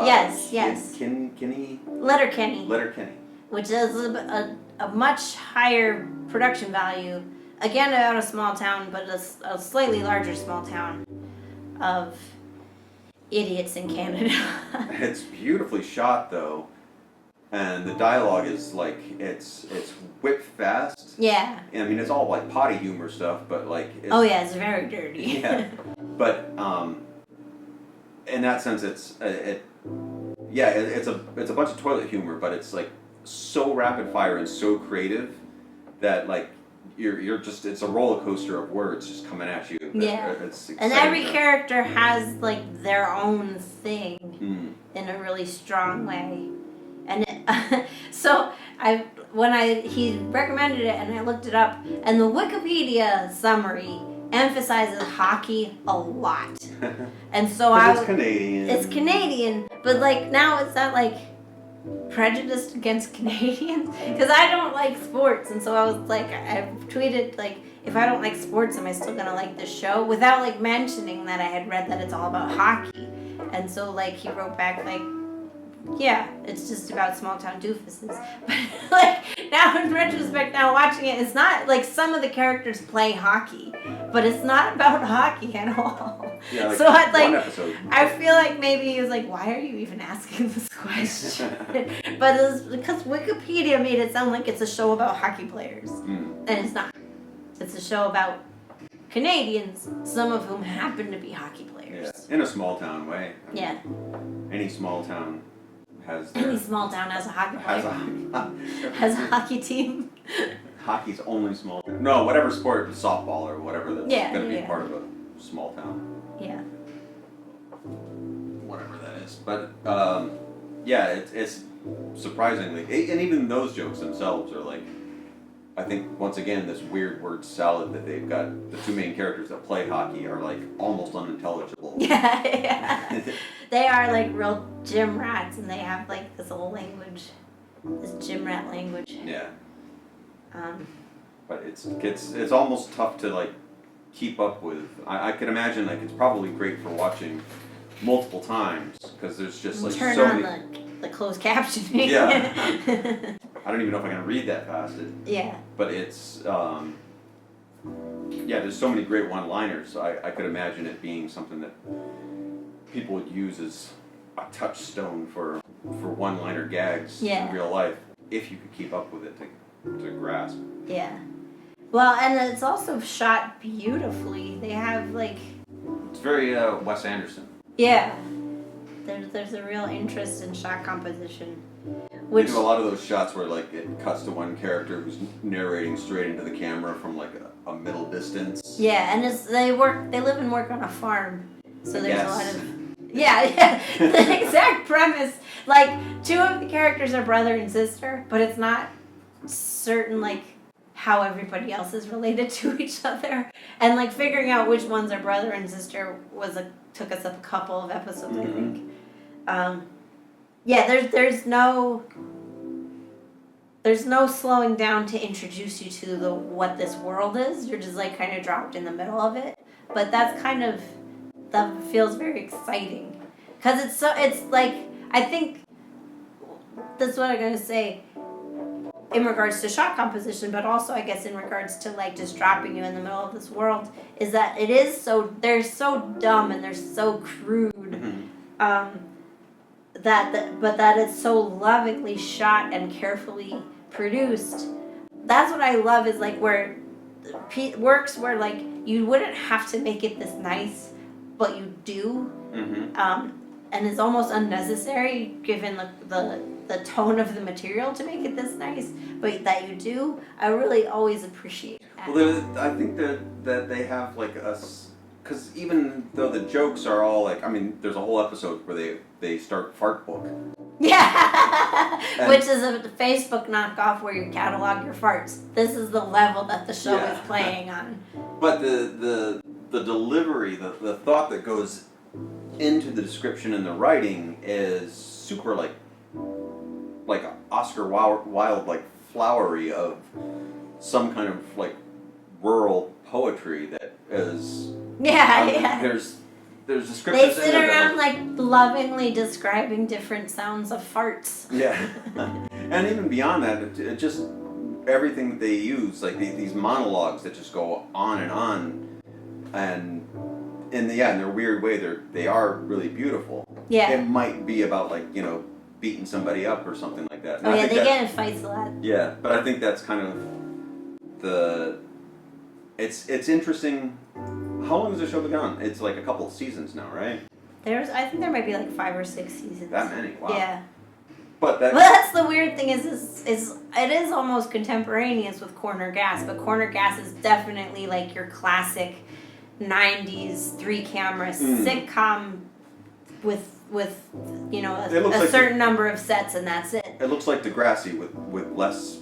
Yes. Kenny. Letterkenny. Letterkenny. Which is a much higher production value. Again, out of a small town, but a slightly larger small town of idiots in Canada. It's beautifully shot though, and the dialogue is like it's whip fast. Yeah. I mean, it's all like potty humor stuff, but like. It's very dirty. Yeah, but in that sense, it's a bunch of toilet humor, but it's like so rapid fire and so creative that like you're just it's a roller coaster of words just coming at you. Yeah. It's and every character has like their own thing in a really strong way, and so he recommended it and I looked it up, and the Wikipedia summary emphasizes hockey a lot, and so it's Canadian. It's Canadian, but like now it's not like prejudiced against Canadians because I don't like sports, and so I was like, I tweeted like, if I don't like sports, am I still gonna like the show? Without like mentioning that I had read that it's all about hockey, and so like he wrote back like, yeah, it's just about small town doofuses. But like now in retrospect, now watching it, it's not like some of the characters play hockey, but it's not about hockey at all. Yeah, like so I'd like, one episode. I feel like maybe he was like, why are you even asking this question? But it's because Wikipedia made it sound like it's a show about hockey players, and it's not. It's a show about Canadians, some of whom happen to be hockey players. Yeah, in a small town way. Yeah. Any small town has Any small town has a hockey player. Has a hockey team. Hockey's only small town. No, whatever sport, softball or whatever that's going to be part of a small town. Yeah. Whatever that is. But, it's surprisingly, and even those jokes themselves are like, I think, once again, this weird word salad that they've got, the two main characters that play hockey are like almost unintelligible. Yeah. They are like real gym rats, and they have like this little language, this gym rat language. Yeah. But it's almost tough to like keep up with. I can imagine like it's probably great for watching multiple times because there's just like turn so on many. the closed captioning. Yeah. I don't even know if I can read that fast. Yeah. But it's there's so many great one-liners. I could imagine it being something that people would use as a touchstone for one-liner gags in real life if you could keep up with it to grasp. Yeah. Well, and it's also shot beautifully. They have like. It's very Wes Anderson. Yeah. There's a real interest in shot composition. They do a lot of those shots where like it cuts to one character who's narrating straight into the camera from like a middle distance. Yeah, and they live and work on a farm, so there's a lot of. Yeah, the exact premise. Like, two of the characters are brother and sister, but it's not certain like how everybody else is related to each other, and like figuring out which ones are brother and sister took us a couple of episodes, I think. There's no slowing down to introduce you to what this world is. You're just like kind of dropped in the middle of it. But that feels very exciting. Cause it's like, I think that's what I'm gonna say in regards to shot composition, but also I guess in regards to like just dropping you in the middle of this world, is that they're so dumb and they're so crude. That it's so lovingly shot and carefully produced. That's what I love, is like where works where like you wouldn't have to make it this nice, but you do, and it's almost unnecessary given the tone of the material to make it this nice, but that you do. I really always appreciate that. Well, I think that they have like us. Because even though the jokes are all like, I mean, there's a whole episode where they start Fart Book. Yeah, which is a Facebook knockoff where you catalog your farts. This is the level that the show is playing on. But the delivery, the thought that goes into the description and the writing is super like Oscar Wilde, like flowery of some kind of like rural poetry that is. There's there's They descriptions in sit there that around like lovingly describing different sounds of farts. Yeah, and even beyond that, it just everything that they use, like these monologues that just go on, and in their weird way, they are really beautiful. Yeah. It might be about like beating somebody up or something like that. And Oh I yeah, think they get in fights a lot. Yeah, but I think that's kind of it's interesting. How long has the show been on? It's like a couple of seasons now, right? I think there might be like 5 or 6 seasons. That many? Wow. Yeah. But that's the weird thing is it is almost contemporaneous with Corner Gas, but Corner Gas is definitely like your classic 90s 3-camera sitcom with a certain number of sets and that's it. It looks like Degrassi with less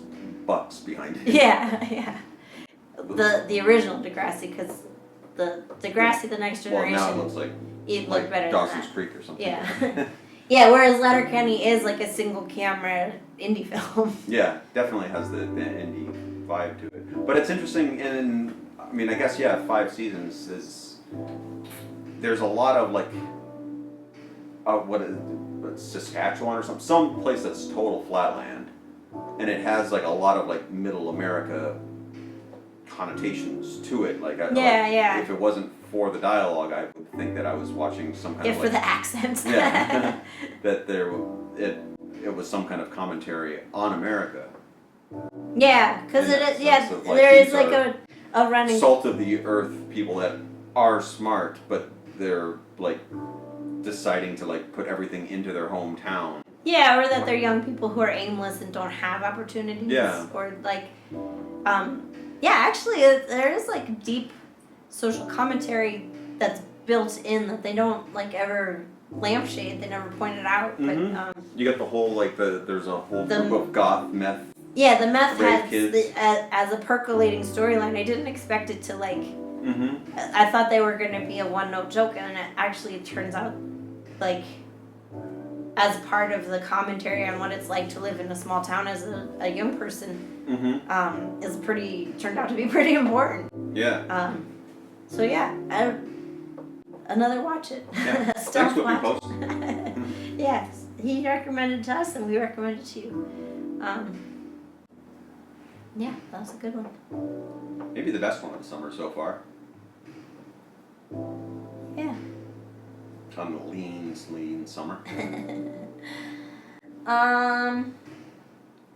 bucks behind it. Yeah. The original Degrassi, because the Degrassi, The Next Generation. Well, now it looks like looked better Dawson's than that. Creek or something. Yeah. Yeah, whereas Letterkenny is like a single camera indie film. Yeah, definitely has the indie vibe to it. But it's interesting, and I mean, I guess 5 seasons there's a lot of like Saskatchewan or something, some place that's total flatland, and it has like a lot of like Middle America connotations to it. Like yeah. If it wasn't for the dialogue, I would think that I was watching some kind of for the accents. Yeah, that it was some kind of commentary on America. Yeah, because it is. Yeah, Like, there is these like are a running salt of the earth people that are smart, but they're like deciding to like put everything into their hometown. Yeah, or that they're young people who are aimless and don't have opportunities. Yeah. Or like, actually, there is like deep social commentary that's built in that they don't like ever lampshade. They never point it out. Mm-hmm. But you got the whole like there's a whole group of goth meth. Yeah, the meth Rave heads kids. as a percolating storyline. I didn't expect it to like. Mm-hmm. I thought they were going to be a one-note joke, and it turns out like as part of the commentary on what it's like to live in a small town as a young person. Mm-hmm. Turned out to be pretty important. Yeah. So yeah, another watch it. Yeah. Stealth Thanks for watch. posting. Yes, he recommended it to us, and we recommended it to you. Yeah, that was a good one. Maybe the best one of the summer so far. Yeah. On the lean summer.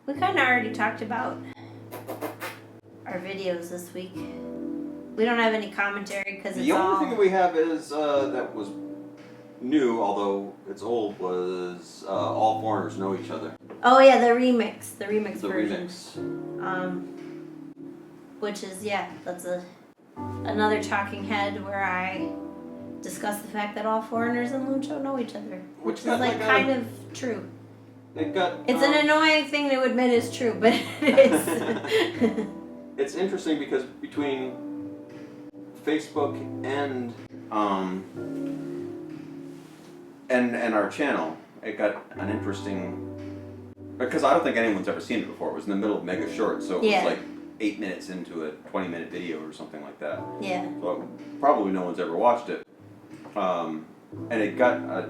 We kind of already talked about our videos this week. We don't have any commentary because it's The only all... thing that we have is that was new, although it's old, was All Foreigners Know Each Other. Oh yeah, the remix version. Remix. Which is that's another talking head where I discuss the fact that all foreigners in Lucho know each other, which is like kind of true. It's an annoying thing to admit is true, but it is. It's interesting because between Facebook and our channel, it got an interesting, because I don't think anyone's ever seen it before. It was in the middle of Mega Short, so it was like 8 minutes into a 20-minute video or something like that. Yeah. So probably no one's ever watched it. And it got a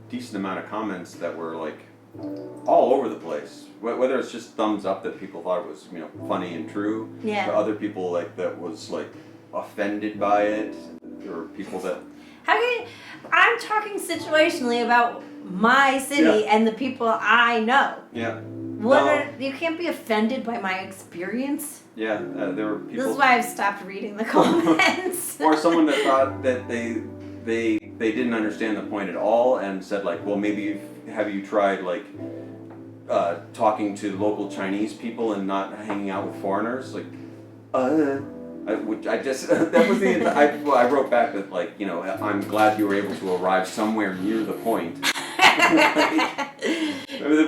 decent amount of comments that were like all over the place. Whether it's just thumbs up that people thought it was funny and true, Yeah. to other people like that was like offended by it, or people that. I'm talking situationally about my city and the people I know. Yeah. You can't be offended by my experience. Yeah, there were people. This is why I've stopped reading the comments. Or someone that thought that they didn't understand the point at all and said like, well, maybe have you tried like talking to local Chinese people and not hanging out with foreigners? Like, I just that was the I wrote back that like I'm glad you were able to arrive somewhere near the point.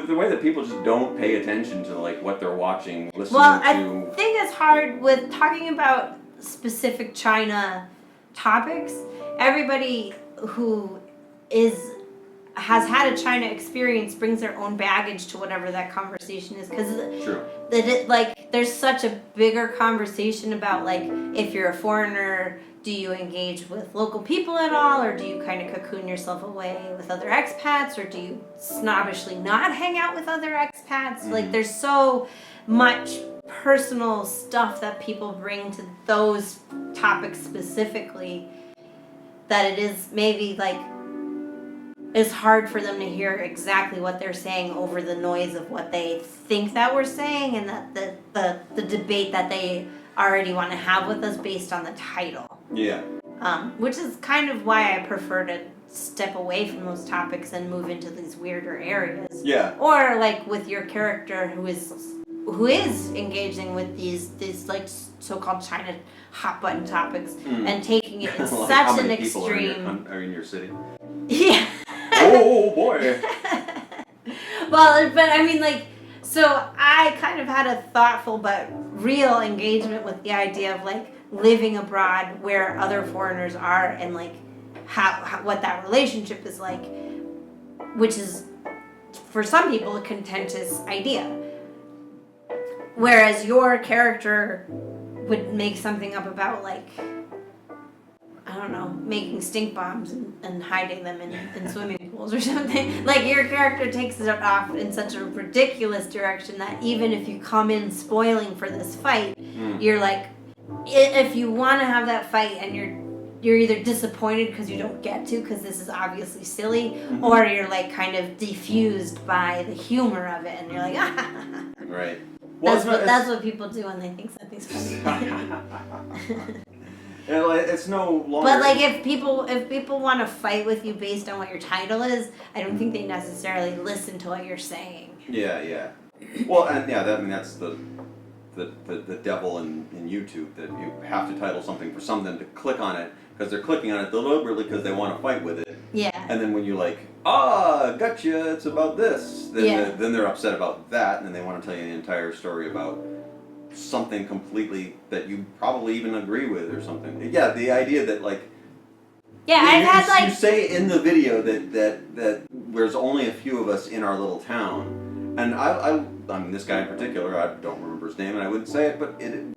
The way that people just don't pay attention to like what they're watching, listening Well, to. I think it's hard with talking about specific China topics. Everybody who has had a China experience brings their own baggage to whatever that conversation is, because there's such a bigger conversation about like if you're a foreigner, do you engage with local people at all, or do you kind of cocoon yourself away with other expats, or do you snobbishly not hang out with other expats? Like, there's so much personal stuff that people bring to those topics specifically that it is maybe like it's hard for them to hear exactly what they're saying over the noise of what they think that we're saying, and that the debate that they already want to have with us based on the title. Yeah. Which is kind of why I prefer to step away from those topics and move into these weirder areas. Yeah. Or like with your character who is engaging with these like so-called China hot button topics and taking it in Like such how an many people extreme. are in your city? Yeah. Oh boy. Well, but I mean, like, so I kind of had a thoughtful but real engagement with the idea of like living abroad where other foreigners are, and like how what that relationship is like, which is for some people a contentious idea. Whereas your character would make something up about like, I don't know, making stink bombs and hiding them in swimming pools or something. Like, your character takes it off in such a ridiculous direction that even if you come in spoiling for this fight, you're like, if you want to have that fight and you're either disappointed because you don't get to because this is obviously silly, or you're like kind of diffused by the humor of it and you're like, ah. Right. Well, That's what people do when they think something's funny. It's no longer. But like, if people want to fight with you based on what your title is, I don't think they necessarily listen to what you're saying. Yeah. Well, and yeah, that's the devil in YouTube, that you have to title something for something to click on it, because they're clicking on it deliberately because they want to fight with it. Yeah. And then when you're like, gotcha, it's about this, then they're upset about that, and then they want to tell you the entire story about something completely that you probably even agree with or something. Yeah, the idea that like. Yeah, I've had like. You say in the video that there's only a few of us in our little town, and I mean, this guy in particular, I don't remember his name, and I wouldn't say it, but it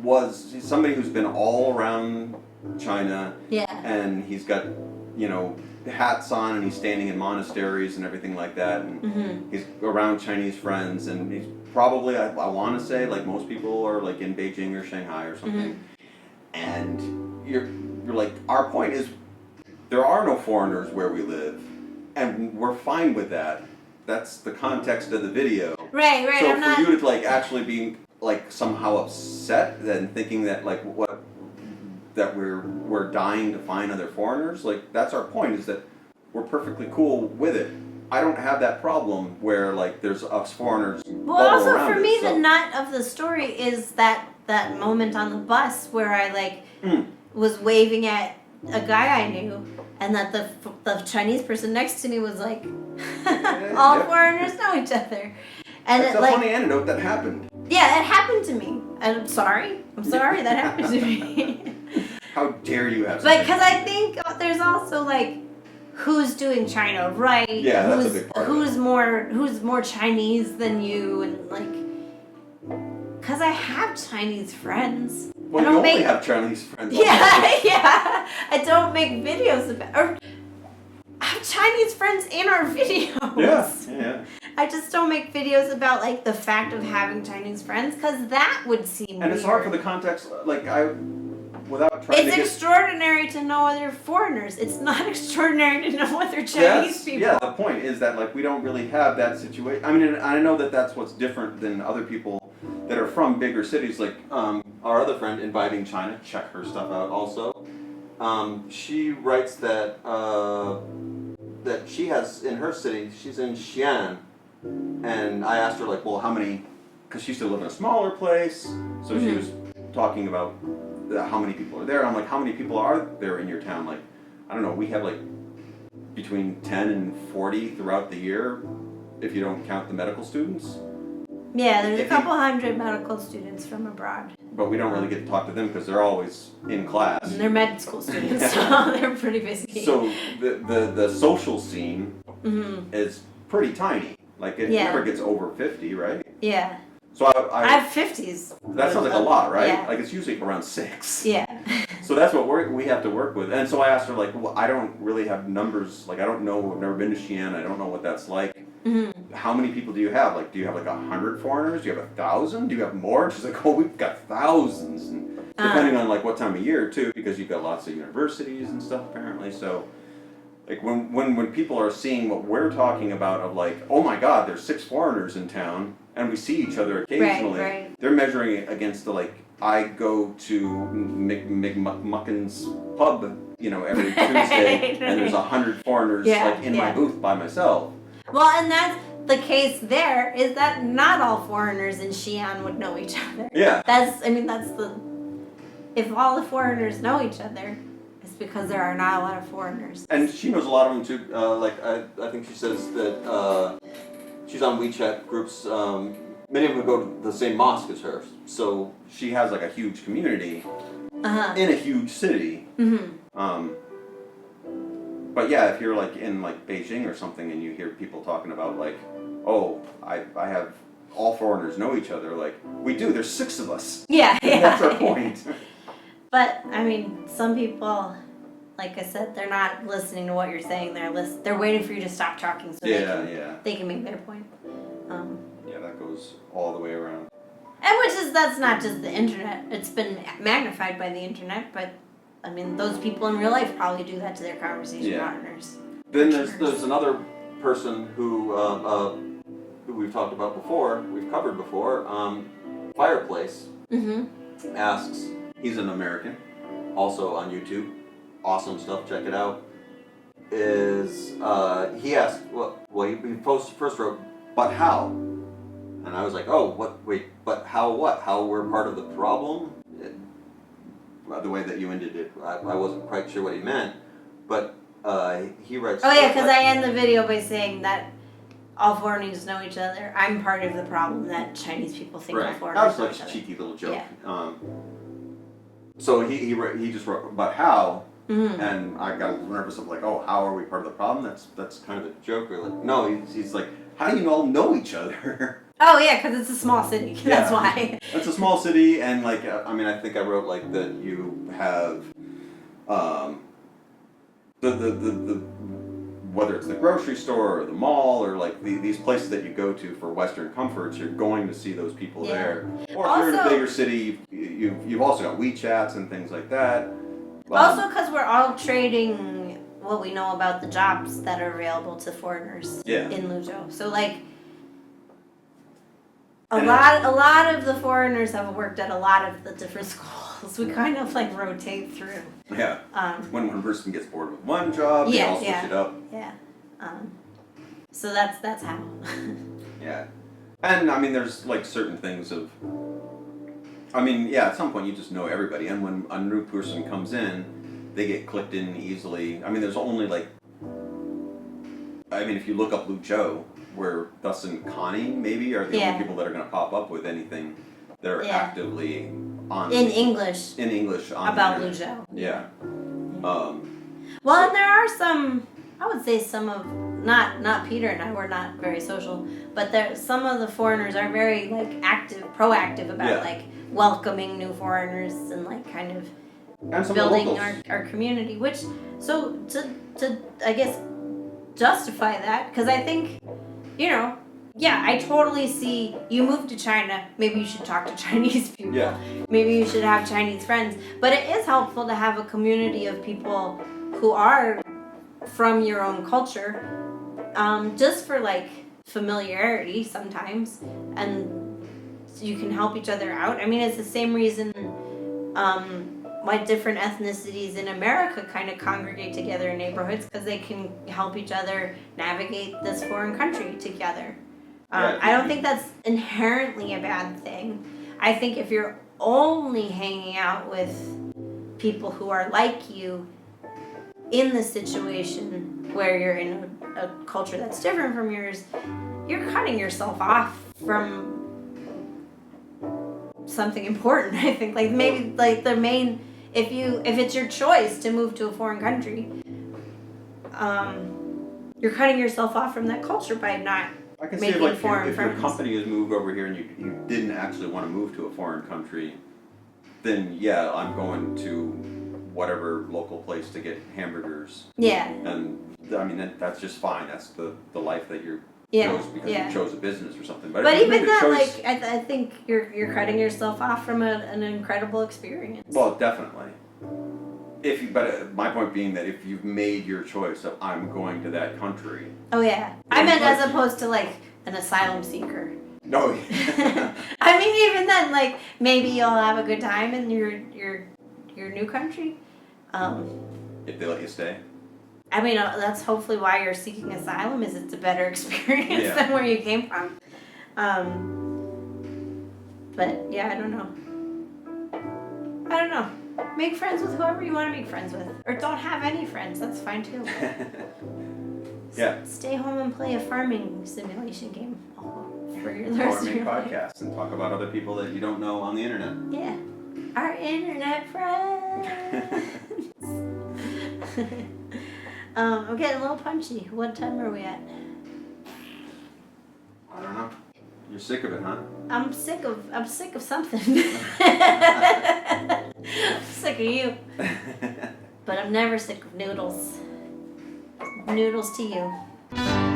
was somebody who's been all around China. Yeah. And he's got, hats on, and he's standing in monasteries and everything like that, and he's around Chinese friends, and he's probably, I want to say, like most people are like in Beijing or Shanghai or something. And you're like, our point is, there are no foreigners where we live, and we're fine with that. That's the context of the video. Right. So for you to like actually be like somehow upset and thinking that like that we're dying to find other foreigners, like that's our point, is that we're perfectly cool with it. I don't have that problem where like there's us foreigners. Well, also for me, the nut of the story is that moment on the bus where I like was waving at a guy I knew, and that the Chinese person next to me was like, all foreigners know each other. And that's a funny anecdote that happened. Yeah, it happened to me. I'm sorry that happened to me. How dare you have? But because I think there's also like, who's doing China right? Yeah, that's a big part. Who's more Chinese than you, and like, because I have Chinese friends. Well, you only have Chinese friends. Yeah. I don't make videos about. Or I have Chinese friends in our videos. Yeah. I just don't make videos about like the fact of having Chinese friends, because that would seem weird. And it's hard for the context, like without trying It's extraordinary to know other foreigners. It's not extraordinary to know other Chinese people. Yeah, the point is that like we don't really have that situation. I mean, I know that that's what's different than other people that are from bigger cities. Like our other friend, 𝗖𝗵cie, check her stuff out also. She writes that she has in her city, she's in Xi'an, and I asked her like, well, how many? Because she used to live in a smaller place, so she was talking about how many people are there. I'm like, how many people are there in your town? Like, I don't know, we have like between 10 and 40 throughout the year, if you don't count the medical students. Yeah, there's a couple hundred medical students from abroad. But we don't really get to talk to them because they're always in class. And they're med school students, so they're pretty busy. So the social scene is pretty tiny. Like it never gets over 50, right? Yeah. So I have 50s. That sounds like a lot, right? Yeah. Like it's usually around 6. Yeah. So that's what we have to work with. And so I asked her, like, well, I don't really have numbers. Like, I don't know. I've never been to Xi'an. I don't know what that's like. Mm-hmm. How many people do you have? Like, do you have like 100 foreigners? Do you have 1,000? Do you have more? And she's like, oh, we've got thousands. And depending on like what time of year too, because you've got lots of universities and stuff apparently. So, like when people are seeing what we're talking about of like, oh my God, there's 6 foreigners in town, and we see each other occasionally. Right. They're measuring it against the like. I go to 𝗣𝗂𝗍𝗶 pub, you know, every Tuesday, and there's 100 foreigners like in my booth by myself. Well, and that's the case there, is that not all foreigners in Xi'an would know each other. Yeah. If all the foreigners know each other, it's because there are not a lot of foreigners. And she knows a lot of them too. Like I think she says that she's on WeChat groups. Many of them go to the same mosque as her, so she has like a huge community in a huge city. Mm-hmm. But yeah, if you're like in like Beijing or something and you hear people talking about like, oh, I have all foreigners know each other, like we do. There's 6 of us. Yeah. That's our point. But I mean, some people, like I said, they're not listening to what you're saying. They're waiting for you to stop talking so they can make their point. Yeah, that goes all the way around. And that's not just the internet. It's been magnified by the internet, but I mean, those people in real life probably do that to their conversation partners. Then there's another person who we've talked about before, we've covered before. Fireplace asks. He's an American, also on YouTube. Awesome stuff. Check it out. He asked? Well, he first wrote, but how? And I was like, oh, what? Wait, but how? What? How we're part of the problem? The way that you ended it, I wasn't quite sure what he meant. But he writes. Oh yeah, because I end the video by saying that all foreigners know each other. I'm part of the problem that Chinese people think all foreigners know each other. That was like a cheeky little joke. Yeah. So he just wrote, but how? And I got nervous of like, oh, how are we part of the problem? That's kind of a joke. Or like, no, he's like, how do you all know each other? Oh yeah, because it's a small city. That's why. It's a small city, and like, I mean, I think I wrote like that you have, the whether it's the grocery store or the mall or like these places that you go to for Western comforts, you're going to see those people there. Or if you're in a bigger city, you've also got WeChats and things like that. Also, because we're all trading what we know about the jobs that are available to foreigners in Luzhou. So like. A lot of the foreigners have worked at a lot of the different schools. We kind of like rotate through. Yeah. When one person gets bored with one job, they all switch it up. Yeah. So that's how. Yeah. And I mean, there's like certain things of. I mean, yeah. At some point, you just know everybody, and when a new person comes in, they get clicked in easily. I mean, there's only like. I mean, if you look up Luzhou, where Thus and Connie maybe are the only people that are going to pop up with anything that are actively on in English on about Luzhou. Yeah. Well, and there are some. I would say some of not Peter and I were not very social, but some of the foreigners are very like proactive about like welcoming new foreigners and like kind of building our community. Which to I guess justify that, because I think. I totally see you moved to China, maybe you should talk to Chinese people. Yeah. Maybe you should have Chinese friends. But it is helpful to have a community of people who are from your own culture, just for like familiarity sometimes, and you can help each other out. I mean, it's the same reason why different ethnicities in America kind of congregate together in neighborhoods, because they can help each other navigate this foreign country together. I don't think that's inherently a bad thing. I think if you're only hanging out with people who are like you in the situation where you're in a culture that's different from yours, you're cutting yourself off from something important. I think like maybe like the main if it's your choice to move to a foreign country, you're cutting yourself off from that culture by not making foreign friends. If your company has moved over here and you didn't actually want to move to a foreign country, then yeah, I'm going to whatever local place to get hamburgers. Yeah. And I mean, that's just fine. That's the life that you Yeah. chose because you chose a business or something. But if you even made a that, choice, like, I think you're cutting yourself off from an incredible experience. well, definitely. My point being that if you've made your choice of I'm going to that country. Oh yeah, I meant as opposed to like an asylum seeker. No. I mean, even then, like maybe you'll have a good time in your new country. If they let you stay. I mean, that's hopefully why you're seeking asylum. Is it's a better experience than where you came from. But yeah, I don't know. Make friends with whoever you want to make friends with, or don't have any friends. That's fine too. Yeah. Stay home and play a farming simulation game for your Or rest of make your life. podcasts and talk about other people that you don't know on the internet. Yeah, our internet friends. I'm getting a little punchy. What time are we at? I don't know. You're sick of it, huh? I'm sick of something. I'm sick of you. But I'm never sick of noodles. Noodles to you.